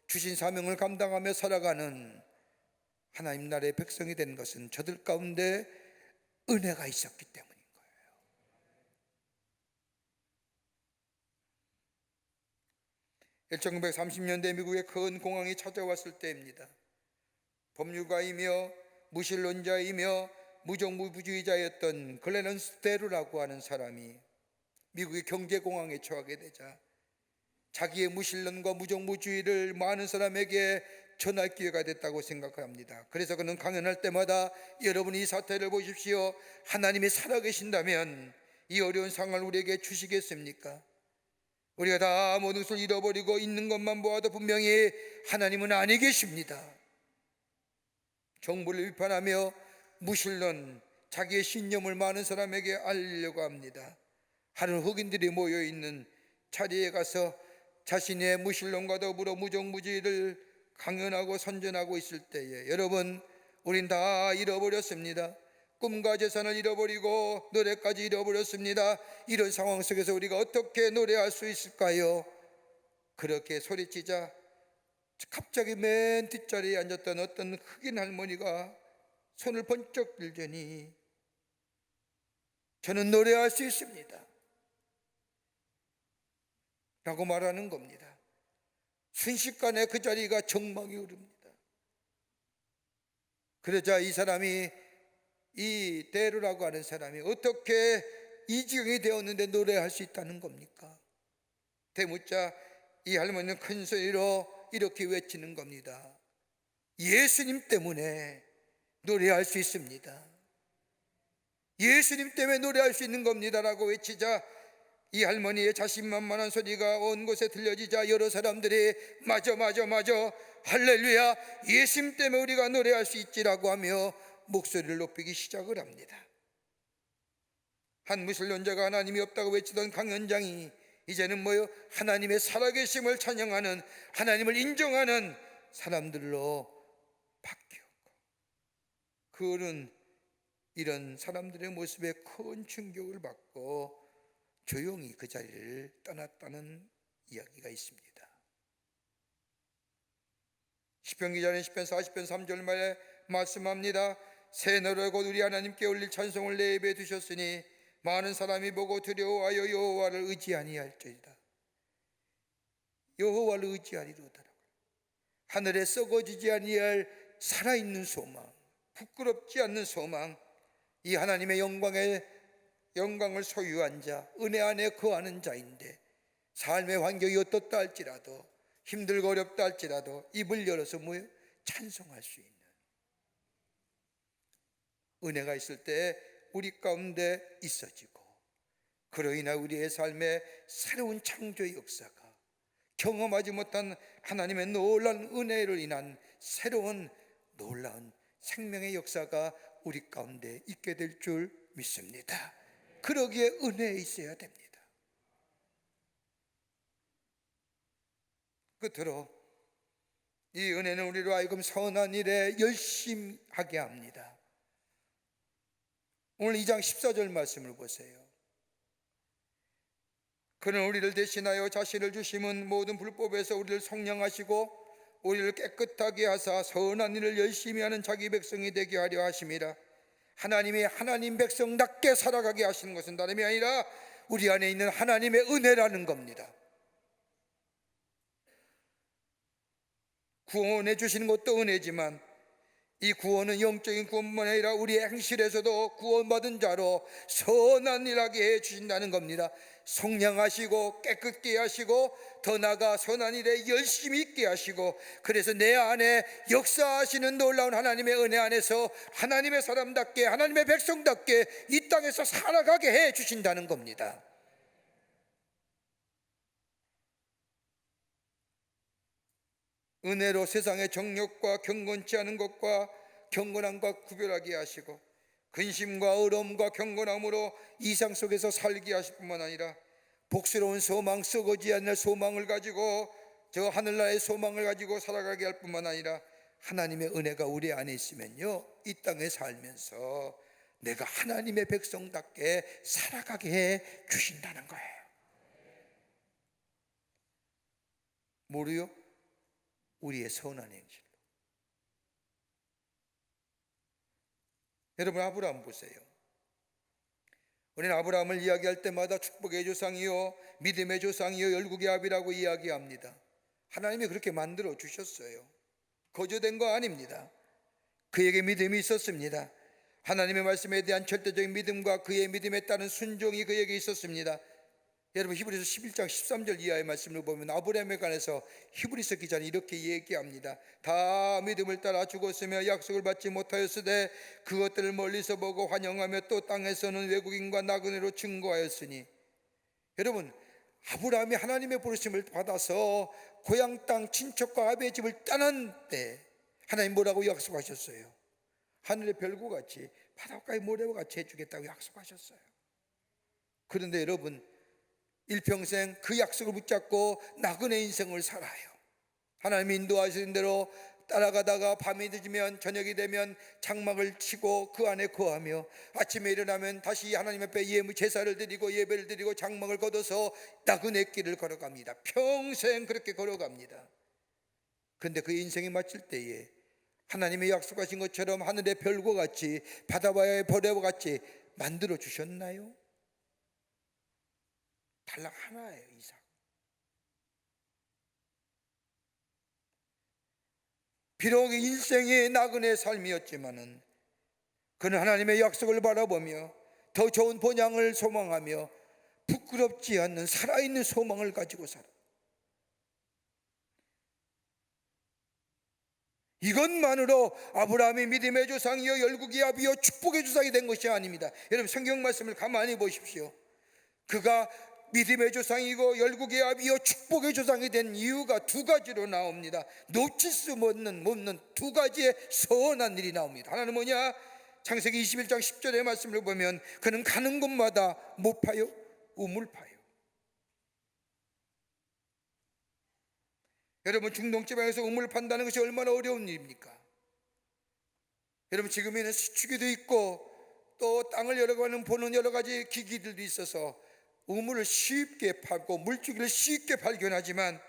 주신 사명을 감당하며 살아가는 하나님 나라의 백성이 된 것은 저들 가운데 은혜가 있었기 때문인 거예요. (1930년대) 미국의 큰 공황이 찾아왔을 때입니다. 법률가이며 무신론자이며 무정부주의자였던 글래넌스 데루라고 하는 사람이 미국의 경제공황에 처하게 되자 자기의 무신론과 무정부주의를 많은 사람에게 전할 기회가 됐다고 생각합니다. 그래서 그는 강연할 때마다 여러분이 이 사태를 보십시오. 하나님이 살아계신다면 이 어려운 상황을 우리에게 주시겠습니까? 우리가 다 모든 것을 잃어버리고 있는 것만 보아도 분명히 하나님은 아니 계십니다. 정부를 비판하며 무신론, 자기의 신념을 많은 사람에게 알리려고 합니다. 하는 흑인들이 모여있는 자리에 가서 자신의 무신론과 더불어 무정부주의를 강연하고 선전하고 있을 때에 여러분, 우린 다 잃어버렸습니다. 꿈과 재산을 잃어버리고 노래까지 잃어버렸습니다. 이런 상황 속에서 우리가 어떻게 노래할 수 있을까요? 그렇게 소리치자 갑자기 맨 뒷자리에 앉았던 어떤 흑인 할머니가 손을 번쩍 들더니 저는 노래할 수 있습니다 라고 말하는 겁니다. 순식간에 그 자리가 정막이 흐릅니다. 그러자 이 사람이, 이 데루라고 하는 사람이 어떻게 이 지경이 되었는데 노래할 수 있다는 겁니까? 대묻자 이 할머니는 큰 소리로 이렇게 외치는 겁니다. 예수님 때문에 노래할 수 있습니다. 예수님 때문에 노래할 수 있는 겁니다 라고 외치자 이 할머니의 자신만만한 소리가 온 곳에 들려지자 여러 사람들이 맞아 할렐루야, 예수님 때문에 우리가 노래할 수 있지라고 하며 목소리를 높이기 시작을 합니다. 한 무신론자가 하나님이 없다고 외치던 강연장이 이제는 하나님의 살아계심을 찬양하는, 하나님을 인정하는 사람들로 바뀌었고, 그는 이런 사람들의 모습에 큰 충격을 받고 조용히 그 자리를 떠났다는 이야기가 있습니다. 시편 기자는 시편 40편 3절 말에 말씀합니다. 새 노래 곧 우리 하나님께 올릴 찬송을 내 입에 두셨으니 많은 사람이 보고 두려워하여 여호와를 의지하니할지어다. 여호와를 의지하리로다. 하늘에 썩어지지 아니할 살아있는 소망, 부끄럽지 않는 소망, 이 하나님의 영광을 소유한 자, 은혜 안에 거하는 자인데 삶의 환경이 어떻다 할지라도, 힘들고 어렵다 할지라도 입을 열어서 찬송할 수 있는 은혜가 있을 때 우리 가운데 있어지고, 그로 인하 우리의 삶에 새로운 창조의 역사가, 경험하지 못한 하나님의 놀라운 은혜를 인한 새로운 놀라운 생명의 역사가 우리 가운데 있게 될 줄 믿습니다. 그러기에 은혜에 있어야 됩니다. 끝으로 이 은혜는 우리로 하여금 선한 일에 열심히 하게 합니다. 오늘 2장 14절 말씀을 보세요. 그는 우리를 대신하여 자신을 주심은 모든 불법에서 우리를 성령하시고 우리를 깨끗하게 하사 선한 일을 열심히 하는 자기 백성이 되게 하려 하심이라. 하나님이 하나님 백성답게 살아가게 하시는 것은 다름이 아니라 우리 안에 있는 하나님의 은혜라는 겁니다. 구원해 주시는 것도 은혜지만 이 구원은 영적인 구원뿐만 아니라 우리의 행실에서도 구원받은 자로 선한 일 하게 해 주신다는 겁니다. 성량하시고 깨끗게 하시고 더 나아가 선한 일에 열심히 있게 하시고, 그래서 내 안에 역사하시는 놀라운 하나님의 은혜 안에서 하나님의 사람답게, 하나님의 백성답게 이 땅에서 살아가게 해 주신다는 겁니다. 은혜로 세상의 정욕과 경건치 않은 것과 경건함과 구별하게 하시고, 근심과 어려움과 경건함으로 이상 속에서 살게 하실 뿐만 아니라 복스러운 소망, 썩어지 않는 소망을 가지고, 저 하늘나라의 소망을 가지고 살아가게 할 뿐만 아니라 하나님의 은혜가 우리 안에 있으면요, 이 땅에 살면서 내가 하나님의 백성답게 살아가게 해 주신다는 거예요. 뭐로요? 우리의 선한 행실로. 여러분, 아브라함 보세요. 우리는 아브라함을 이야기할 때마다 축복의 조상이요 믿음의 조상이요 열국의 아비라고 이야기합니다. 하나님이 그렇게 만들어 주셨어요. 거저된 거 아닙니다. 그에게 믿음이 있었습니다. 하나님의 말씀에 대한 절대적인 믿음과 그의 믿음에 따른 순종이 그에게 있었습니다. 여러분, 히브리서 11장 13절 이하의 말씀을 보면 아브라함에 관해서 히브리서 기자는 이렇게 얘기합니다. 다 믿음을 따라 죽었으며 약속을 받지 못하였으되 그것들을 멀리서 보고 환영하며 또 땅에서는 외국인과 나그네로 증거하였으니. 여러분, 아브라함이 하나님의 부르심을 받아서 고향 땅 친척과 아비의 집을 떠난 때 하나님 뭐라고 약속하셨어요? 하늘의 별과 같이 바닷가의 모래와 같이 해주겠다고 약속하셨어요. 그런데 여러분, 일평생 그 약속을 붙잡고 나그네 인생을 살아요. 하나님이 인도하시는 대로 따라가다가 밤이 늦으면, 저녁이 되면 장막을 치고 그 안에 거하며, 아침에 일어나면 다시 하나님 앞에 제사를 드리고 예배를 드리고 장막을 걷어서 나그네 길을 걸어갑니다. 평생 그렇게 걸어갑니다. 그런데 그 인생이 마칠 때에 하나님의 약속하신 것처럼 하늘의 별과 같이 바다와의 보레와 같이 만들어 주셨나요? 달랑 하나예요, 이상. 비록 인생의 나그네 삶이었지만은 그는 하나님의 약속을 바라보며 더 좋은 본향을 소망하며 부끄럽지 않는 살아있는 소망을 가지고 살아. 이것만으로 아브라함이 믿음의 조상이요 열국의 아비요 축복의 조상이 된 것이 아닙니다. 여러분, 성경 말씀을 가만히 보십시오. 그가 믿음의 조상이고 열국의 아비요 축복의 조상이 된 이유가 두 가지로 나옵니다. 놓칠 수 없는 두 가지의 선한 일이 나옵니다. 하나는 뭐냐? 창세기 21장 10절의 말씀을 보면 그는 가는 곳마다 못 파요? 우물 파요. 여러분, 중동지방에서 우물을 판다는 것이 얼마나 어려운 일입니까? 여러분, 지금에는 수축기도 있고 또 땅을 보는 여러 가지 기기들도 있어서 우물을 쉽게 파고 물주기를 쉽게 발견하지만,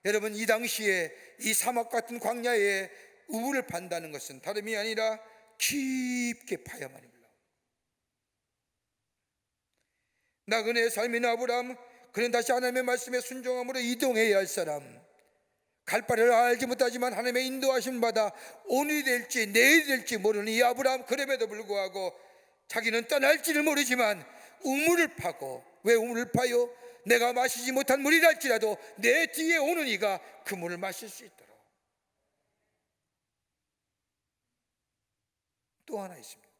여러분, 이 당시에 이 사막 같은 광야에 우물을 판다는 것은 다름이 아니라 깊게 파야만 합니다. 나그네의 삶인 아브라함, 그는 다시 하나님의 말씀에 순종함으로 이동해야 할 사람, 갈 바를 알지 못하지만 하나님의 인도하심 받아 오늘이 될지 내일이 될지 모르는 이 아브라함, 그럼에도 불구하고 자기는 떠날지를 모르지만 우물을 파고, 왜 우물을 파요? 내가 마시지 못한 물이랄지라도 내 뒤에 오는 이가 그 물을 마실 수 있도록. 또 하나 있습니다.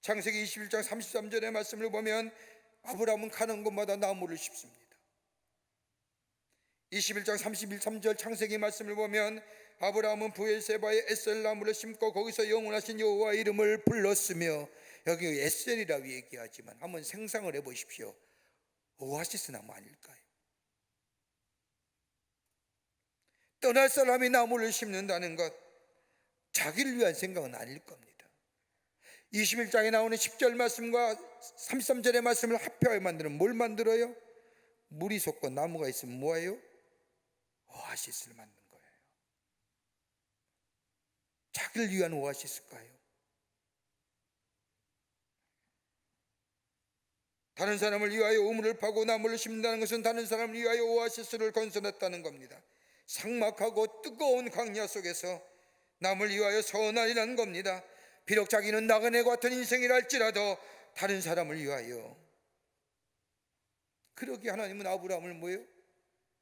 창세기 21장 33절의 말씀을 보면 아브라함은 가는 곳마다 나무를 심습니다. 21장 33절 창세기 말씀을 보면 아브라함은 부엘세바에 에셀 나무를 심고 거기서 영원하신 여호와 이름을 불렀으며, 여기 에셀이라고 얘기하지만 한번 생각을 해보십시오. 오아시스 나무 아닐까요? 떠날 사람이 나무를 심는다는 것, 자기를 위한 생각은 아닐 겁니다. 21장에 나오는 10절 말씀과 33절의 말씀을 합해야 만드는, 뭘 만들어요? 물이 솟고 나무가 있으면 뭐예요? 오아시스를 만든 거예요. 자기를 위한 오아시스일까요? 다른 사람을 위하여 우물을 파고 나무를 심는다는 것은 다른 사람을 위하여 오아시스를 건설했다는 겁니다. 삭막하고 뜨거운 광야 속에서 남을 위하여 선언이라는 겁니다. 비록 자기는 나그네 같은 인생이라 할지라도 다른 사람을 위하여. 그러기에 하나님은 아브라함을 뭐예요?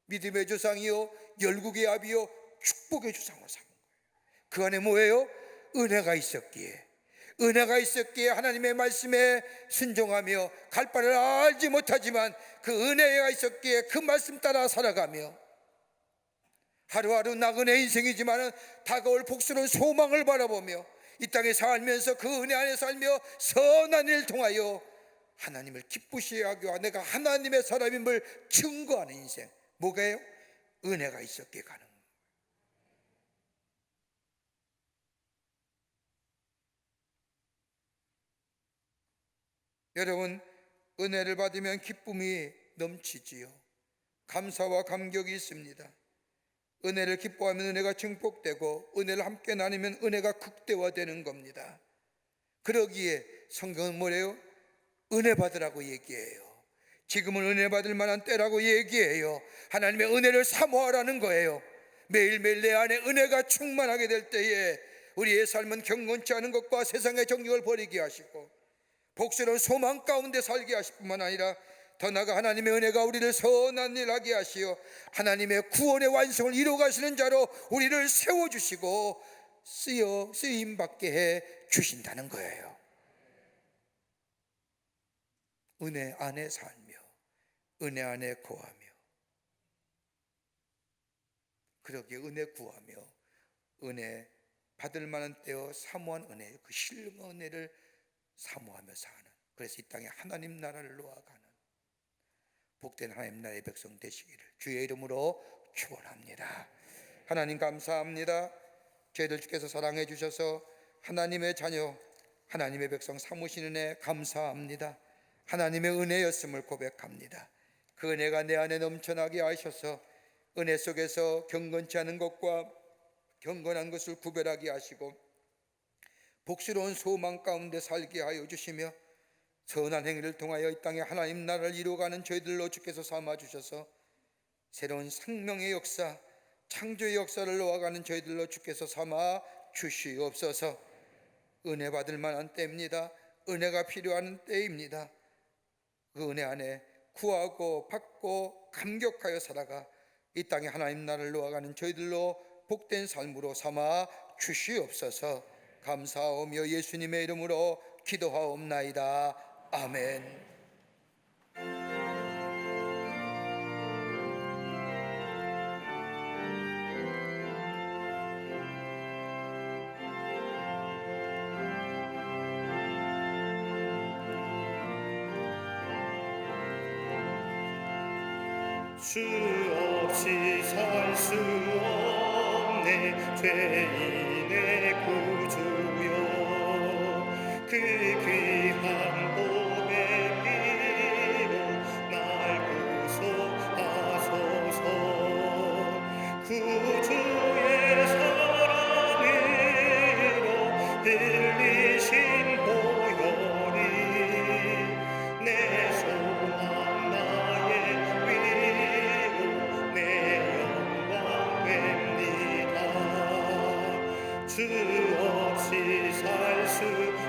믿음의 조상이요 열국의 아비요 축복의 조상으로 삼은 거예요. 그 안에 뭐예요? 은혜가 있었기에, 은혜가 있었기에 하나님의 말씀에 순종하며 갈 바를 알지 못하지만 그 은혜가 있었기에 그 말씀 따라 살아가며 하루하루 나그네 인생이지만 다가올 복수는 소망을 바라보며 이 땅에 살면서 그 은혜 안에 살며 선한 일을 통하여 하나님을 기쁘시게 하고 내가 하나님의 사람임을 증거하는 인생. 뭐가요? 은혜가 있었기에 가는 거예요. 여러분, 은혜를 받으면 기쁨이 넘치지요. 감사와 감격이 있습니다. 은혜를 기뻐하면 은혜가 증폭되고 은혜를 함께 나누면 은혜가 극대화되는 겁니다. 그러기에 성경은 뭐래요? 은혜 받으라고 얘기해요. 지금은 은혜 받을 만한 때라고 얘기해요. 하나님의 은혜를 사모하라는 거예요. 매일매일 내 안에 은혜가 충만하게 될 때에 우리의 삶은 경건치 않은 것과 세상의 정욕을 버리게 하시고 복스러운 소망 가운데 살게 하실 뿐만 아니라 더 나아가 하나님의 은혜가 우리를 선한 일 하게 하시어 하나님의 구원의 완성을 이루어가시는 자로 우리를 세워주시고 쓰임받게 해 주신다는 거예요. 은혜 안에 살며 은혜 안에 거하며, 그러기에 은혜 구하며 은혜 받을 만한 때여 사모한 은혜, 그 신령한 은혜를 사모하며 사는, 그래서 이 땅에 하나님 나라를 놓아가는 복된 하나님 나라의 백성 되시기를 주의 이름으로 축원합니다. 하나님 감사합니다. 저희들 주께서 사랑해 주셔서 하나님의 자녀, 하나님의 백성 삼으시는 은혜 감사합니다. 하나님의 은혜였음을 고백합니다. 그 은혜가 내 안에 넘쳐나게 하셔서 은혜 속에서 경건치 않은 것과 경건한 것을 구별하게 하시고 복스러운 소망 가운데 살게 하여 주시며 선한 행위를 통하여 이 땅에 하나님 나라를 이루어가는 저희들로 주께서 삼아주셔서 새로운 생명의 역사, 창조의 역사를 놓아가는 저희들로 주께서 삼아 주시옵소서. 은혜 받을 만한 때입니다. 은혜가 필요한 때입니다. 그 은혜 안에 구하고 받고 감격하여 살아가 이 땅에 하나님 나라를 놓아가는 저희들로 복된 삶으로 삼아 주시옵소서. 감사하오며 예수님의 이름으로 기도하옵나이다. 아멘. 주 없이 살 수 없네 죄인의 구주여, 그 귀한 보배 피로 날 구속하소서. 구주의 사랑으로 흘리신 보혈이 내 소망 나의 위로 내 영광 됩니다. 주 없이 살 수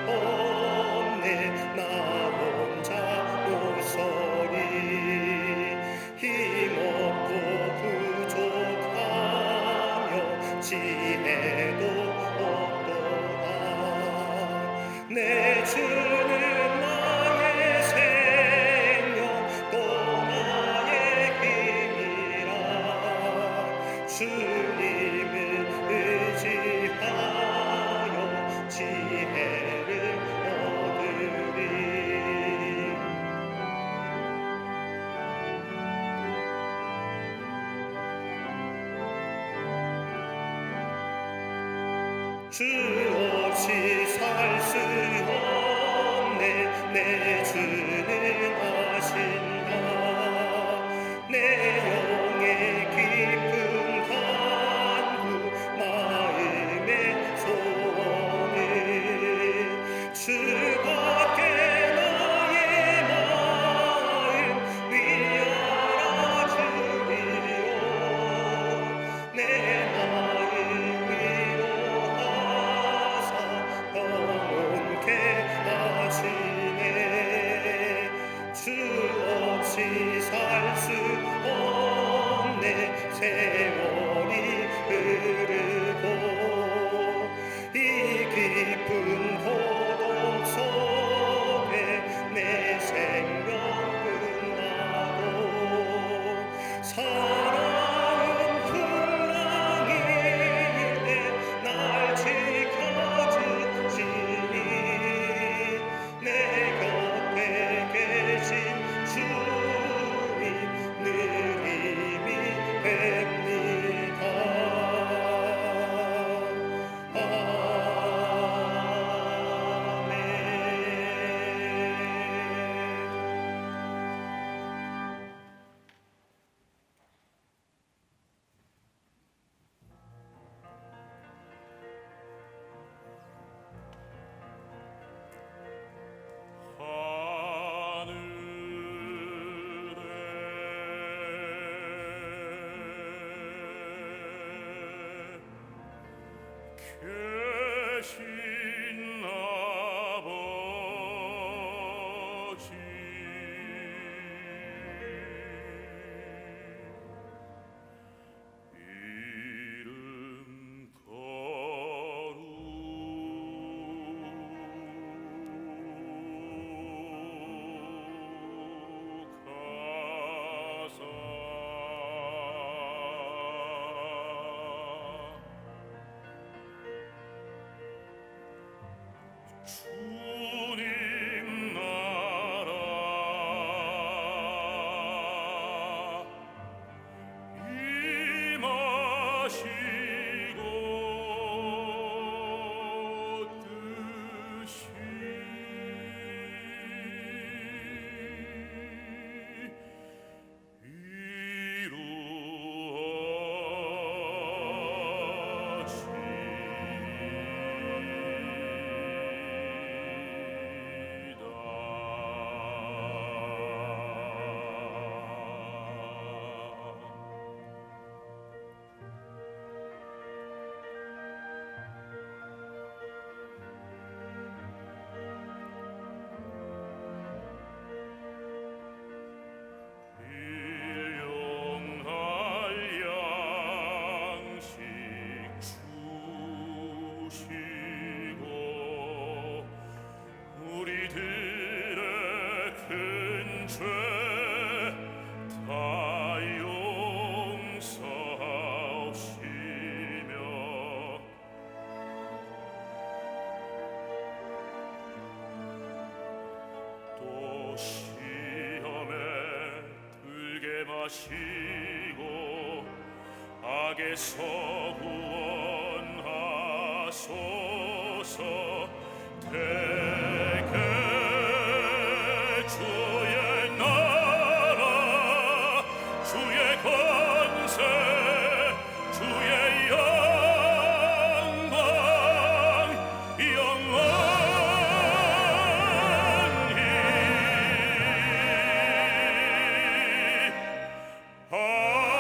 없네 나 혼자 오소리. 힘없고 부족하며 지혜도 없도다. 내 주는 나의 생명 또 나의 힘이라. 주님을 의지하여 지혜를 얻으리. 주 없이 살 수 없네 내 주는 아신다. 내 영의 깊은 간구 마음의 소원을 주밖에 나의 마음 위하라 주리요. 내 사랑은 풍랑일 때 날 지켜주시니 내 곁에 계신 주님 늘 힘이 뵙니다. 아멘. 계신 아버지 이름 거룩하사 주님 나라 임하시고 뜻이 일용할 양식 주시고 우리들의 큰 죄 다 용서하시며 또 시험에 들게 마시고 악에서 구원하소서. 대개 주의 나라 주의 권세 주의 영광 영원히 아멘.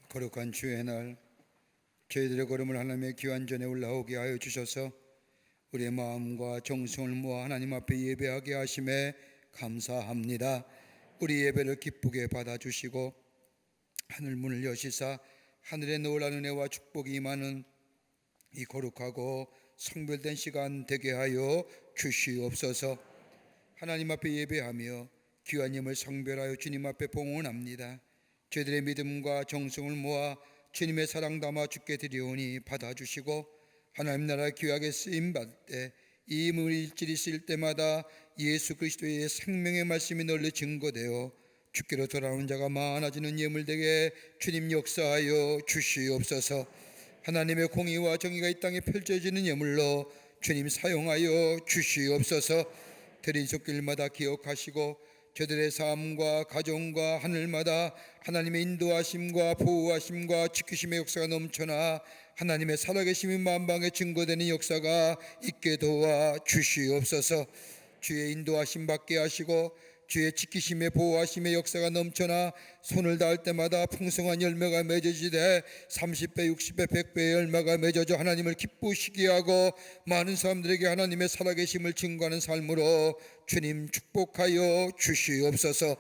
거룩한 주의 날 저희들의 걸음을 하나님의 귀한 전에 올라오게 하여 주셔서 우리의 마음과 정성을 모아 하나님 앞에 예배하게 하심에 감사합니다. 우리 예배를 기쁘게 받아주시고 하늘 문을 여시사 하늘에 놀라운 은혜와 축복이 임하는 이 거룩하고 성별된 시간 되게 하여 주시옵소서. 하나님 앞에 예배하며 귀한 힘을 성별하여 주님 앞에 봉헌합니다. 저희들의 믿음과 정성을 모아 주님의 사랑 담아 주께 드리오니 받아주시고 하나님 나라 귀하게 쓰임받을 때 이 물질이 쓰일 때마다 예수 그리스도의 생명의 말씀이 널리 증거되어 주께로 돌아오는 자가 많아지는 예물되게 주님 역사하여 주시옵소서. 하나님의 공의와 정의가 이 땅에 펼쳐지는 예물로 주님 사용하여 주시옵소서. 드린 손길마다 기억하시고 저들의 삶과 가정과 하늘마다 하나님의 인도하심과 보호하심과 지키심의 역사가 넘쳐나 하나님의 살아계심이 만방에 증거되는 역사가 있게 도와 주시옵소서. 주의 인도하심 받게 하시고 주의 지키심에 보호하심의 역사가 넘쳐나 손을 닿을 때마다 풍성한 열매가 맺어지되 30배, 60배, 100배의 열매가 맺어져 하나님을 기쁘시게 하고 많은 사람들에게 하나님의 살아계심을 증거하는 삶으로 주님 축복하여 주시옵소서.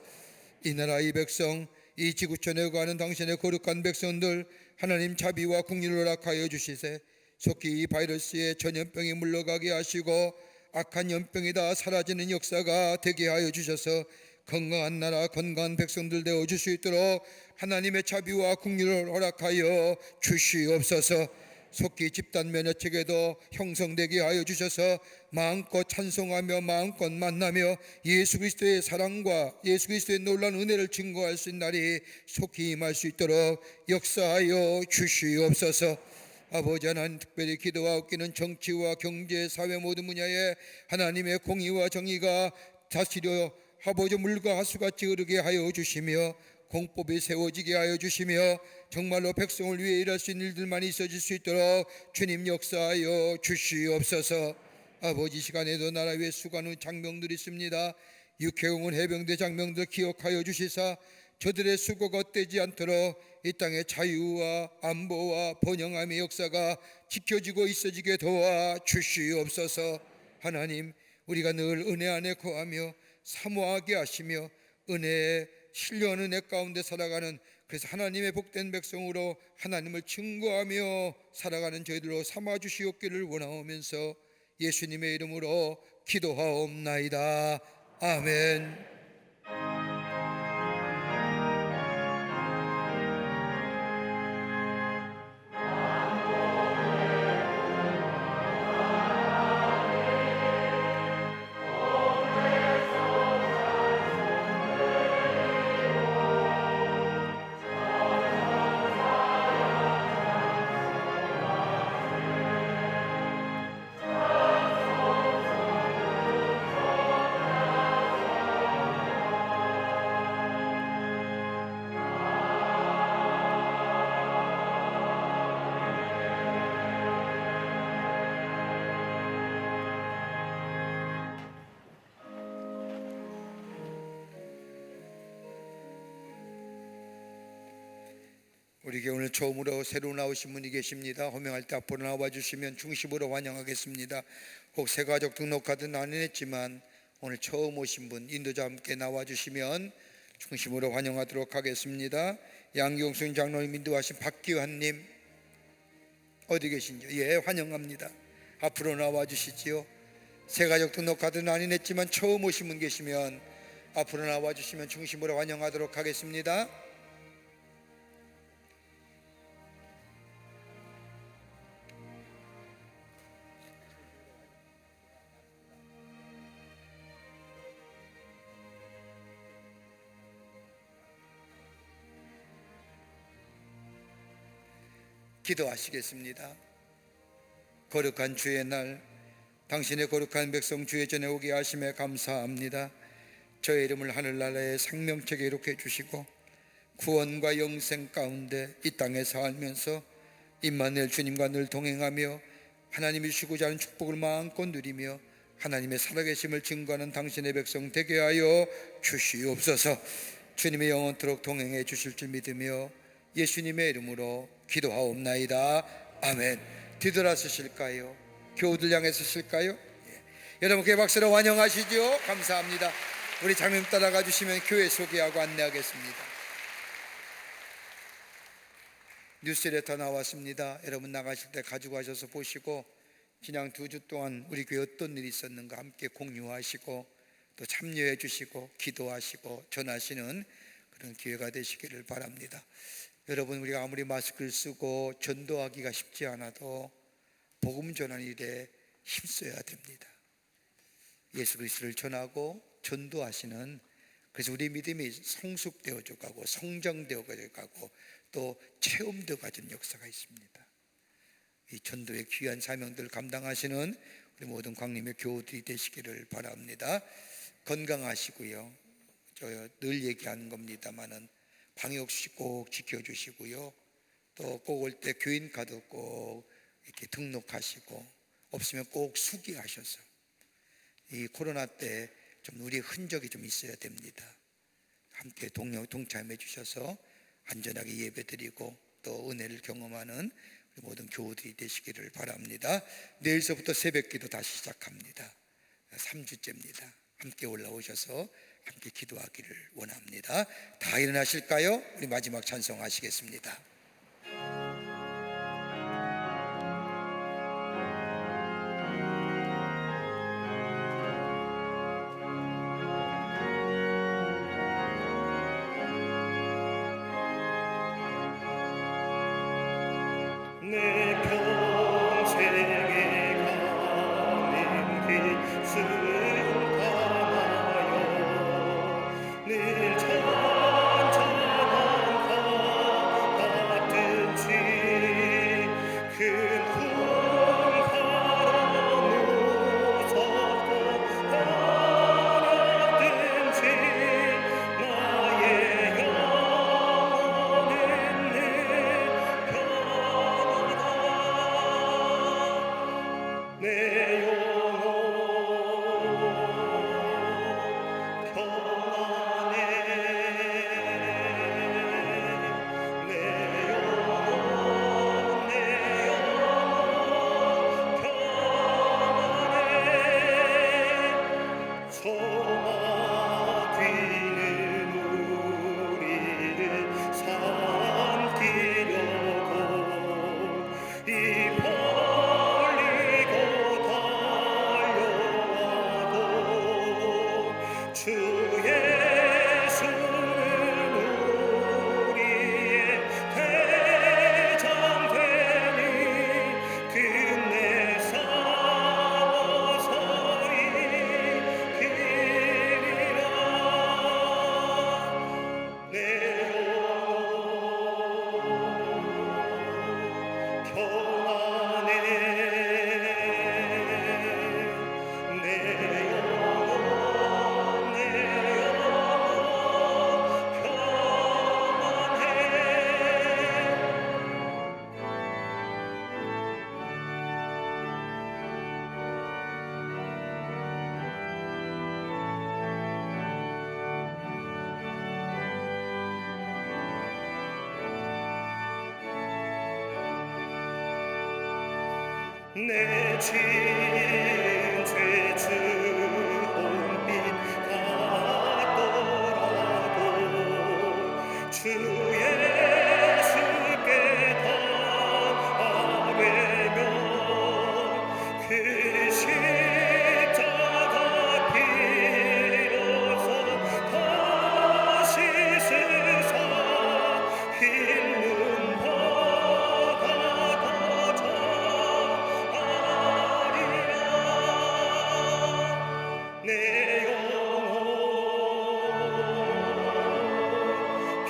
이 나라 이 백성 이 지구촌에 거하는 당신의 거룩한 백성들 하나님 자비와 긍휼을 허락하여 주시세. 속히 이 바이러스의 전염병이 물러가게 하시고 악한 연병이 다 사라지는 역사가 되게 하여 주셔서 건강한 나라 건강한 백성들 되어 줄 수 있도록 하나님의 자비와 긍휼을 허락하여 주시옵소서. 속히 집단 면역체계도 형성되게 하여 주셔서 마음껏 찬송하며 마음껏 만나며 예수 그리스도의 사랑과 예수 그리스도의 놀라운 은혜를 증거할 수 있는 날이 속히 임할 수 있도록 역사하여 주시옵소서. 아버지 하나님, 특별히 기도하옵기는 정치와 경제, 사회 모든 분야에 하나님의 공의와 정의가 다스려 아버지 물과 하수같이 흐르게 하여 주시며 공법이 세워지게 하여 주시며 정말로 백성을 위해 일할 수 있는 일들만 있어질 수 있도록 주님 역사하여 주시옵소서. 아버지, 시간에도 나라 위에 수고하는 장병들이 있습니다. 육해공원 해병대 장병들 기억하여 주시사 저들의 수고가 헛되지 않도록 이 땅의 자유와 안보와 번영함의 역사가 지켜지고 있어지게 도와 주시옵소서. 하나님, 우리가 늘 은혜 안에 거하며 사모하게 하시며 은혜에 신뢰하는 은혜 가운데 살아가는, 그래서 하나님의 복된 백성으로 하나님을 증거하며 살아가는 저희들로 삼아 주시옵기를 원하오면서 예수님의 이름으로 기도하옵나이다. 아멘. 우리 교회 오늘 처음으로 새로 나오신 분이 계십니다. 호명할 때 앞으로 나와 주시면 중심으로 환영하겠습니다. 혹 새가족 등록카드는 안 했지만 오늘 처음 오신 분 인도자 함께 나와 주시면 중심으로 환영하도록 하겠습니다. 양경순 장로님 인도하신 박기환님 어디 계신지요? 예, 환영합니다. 앞으로 나와 주시지요. 새가족 등록카드는 안 했지만 처음 오신 분 계시면 앞으로 나와 주시면 중심으로 환영하도록 하겠습니다. 기도하시겠습니다. 거룩한 주의 날 당신의 거룩한 백성 주의 전에 오게 하심에 감사합니다. 저의 이름을 하늘나라의 생명책에 이룩해 주시고 구원과 영생 가운데 이 땅에 살면서 임마누엘 주님과 늘 동행하며 하나님이 주시고자 하는 축복을 마음껏 누리며 하나님의 살아계심을 증거하는 당신의 백성 되게 하여 주시옵소서. 주님의 영원토록 동행해 주실 줄 믿으며 예수님의 이름으로 기도하옵나이다. 아멘. 뒤돌아서실까요? 교우들 향해 서실까요? 예. 여러분 그 박수로 환영하시죠. 감사합니다. 우리 장로님 따라가 주시면 교회 소개하고 안내하겠습니다. 뉴스레터 나왔습니다. 여러분 나가실 때 가지고 가셔서 보시고 지난 2주 동안 우리 교회 어떤 일이 있었는가 함께 공유하시고 또 참여해 주시고 기도하시고 전하시는 그런 기회가 되시기를 바랍니다. 여러분, 우리가 아무리 마스크를 쓰고 전도하기가 쉽지 않아도 복음 전하는 일에 힘써야 됩니다. 예수 그리스도를 전하고 전도하시는, 그래서 우리 믿음이 성숙되어져 가고 성장되어 가고 또 체험되어 가는 역사가 있습니다. 이 전도의 귀한 사명들을 감당하시는 우리 모든 광림의 교우들이 되시기를 바랍니다. 건강하시고요. 저 늘 얘기하는 겁니다만은 방역수칙 꼭 지켜주시고요. 또 꼭 올 때 교인 카드 꼭 이렇게 등록하시고 없으면 꼭 수기하셔서 이 코로나 때 좀 우리의 흔적이 좀 있어야 됩니다. 함께 동참해 주셔서 안전하게 예배드리고 또 은혜를 경험하는 우리 모든 교우들이 되시기를 바랍니다. 내일서부터 새벽기도 다시 시작합니다. 3주째입니다. 함께 올라오셔서 함께 기도하기를 원합니다. 다 일어나실까요? 우리 마지막 찬송하시겠습니다. 내 평생에 가는 길 수용하여 늘 천천한 강 같은지 큰 풍파로 무섭고 어렵든지 나의 영혼은 늘 내 영혼 평안해 내 영혼 평안해 소망 뛰는 우리를 삼키려고 이 벌리고 달려와도 주 예수는 우리의 대장되니 끝내 싸워서 이기리라 내 영혼 평안해 내 영혼 내 지은 죄 주홍빛 같더라도 주 예수께 다아뢰며 그 십자가 피로서 다시 쓰사 흰눈 바다가 내 영혼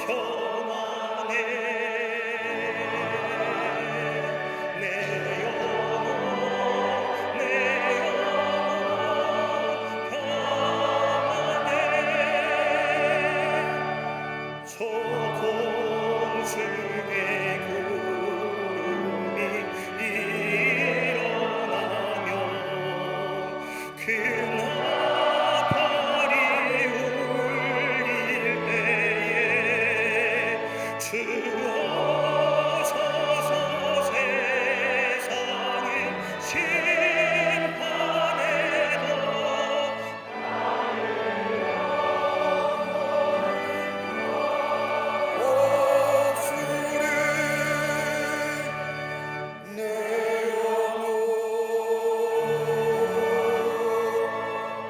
평안해 내 영혼 평안해 소동중에 구름이 일어나며 그 나팔이 울릴 때에 주 오셔서 세상을 심판해도 내 영혼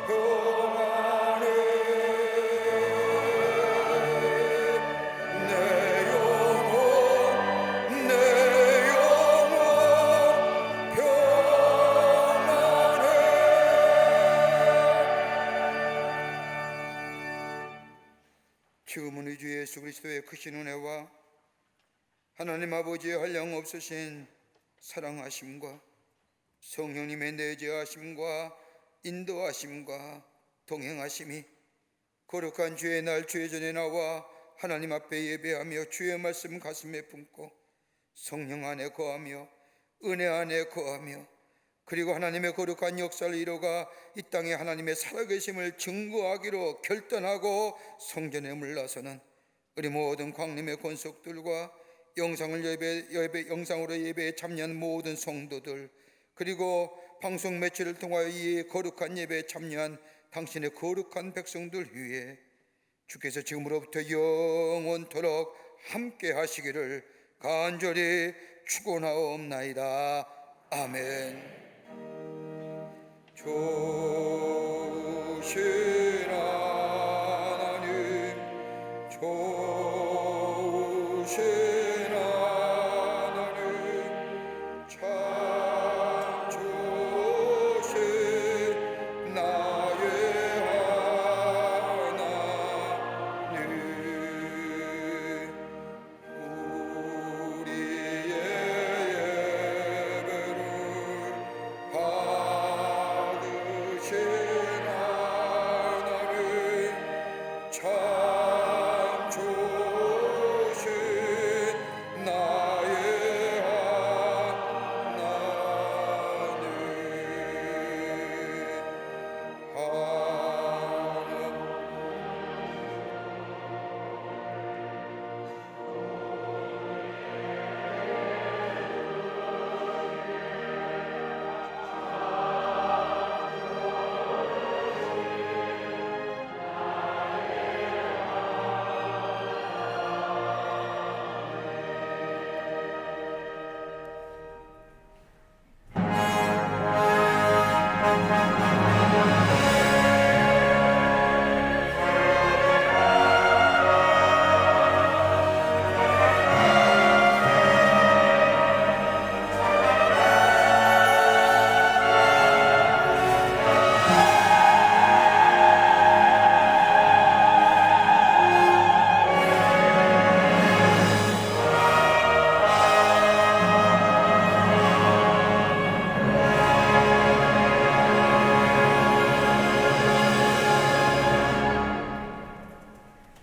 평안해 내 영혼 평안해 지금은 우리 주 예수 그리스도의 크신 은혜와 하나님 아버지의 한량없으신 사랑하심과 성령님의 내재하심과 인도하심과 동행하심이 거룩한 주의 날 주의 전에 나와 하나님 앞에 예배하며 주의 말씀 가슴에 품고 성령 안에 거하며 은혜 안에 거하며 그리고 하나님의 거룩한 역사를 이루가 이 땅에 하나님의 살아계심을 증거하기로 결단하고 성전에 물러서는 우리 모든 광림의 권속들과 영상으로 예배에 참여한 모든 성도들, 그리고 방송 매체를 통하여 이 거룩한 예배에 참여한 당신의 거룩한 백성들 위해 주께서 지금으로부터 영원토록 함께 하시기를 간절히 축원하옵나이다. 아멘. 조심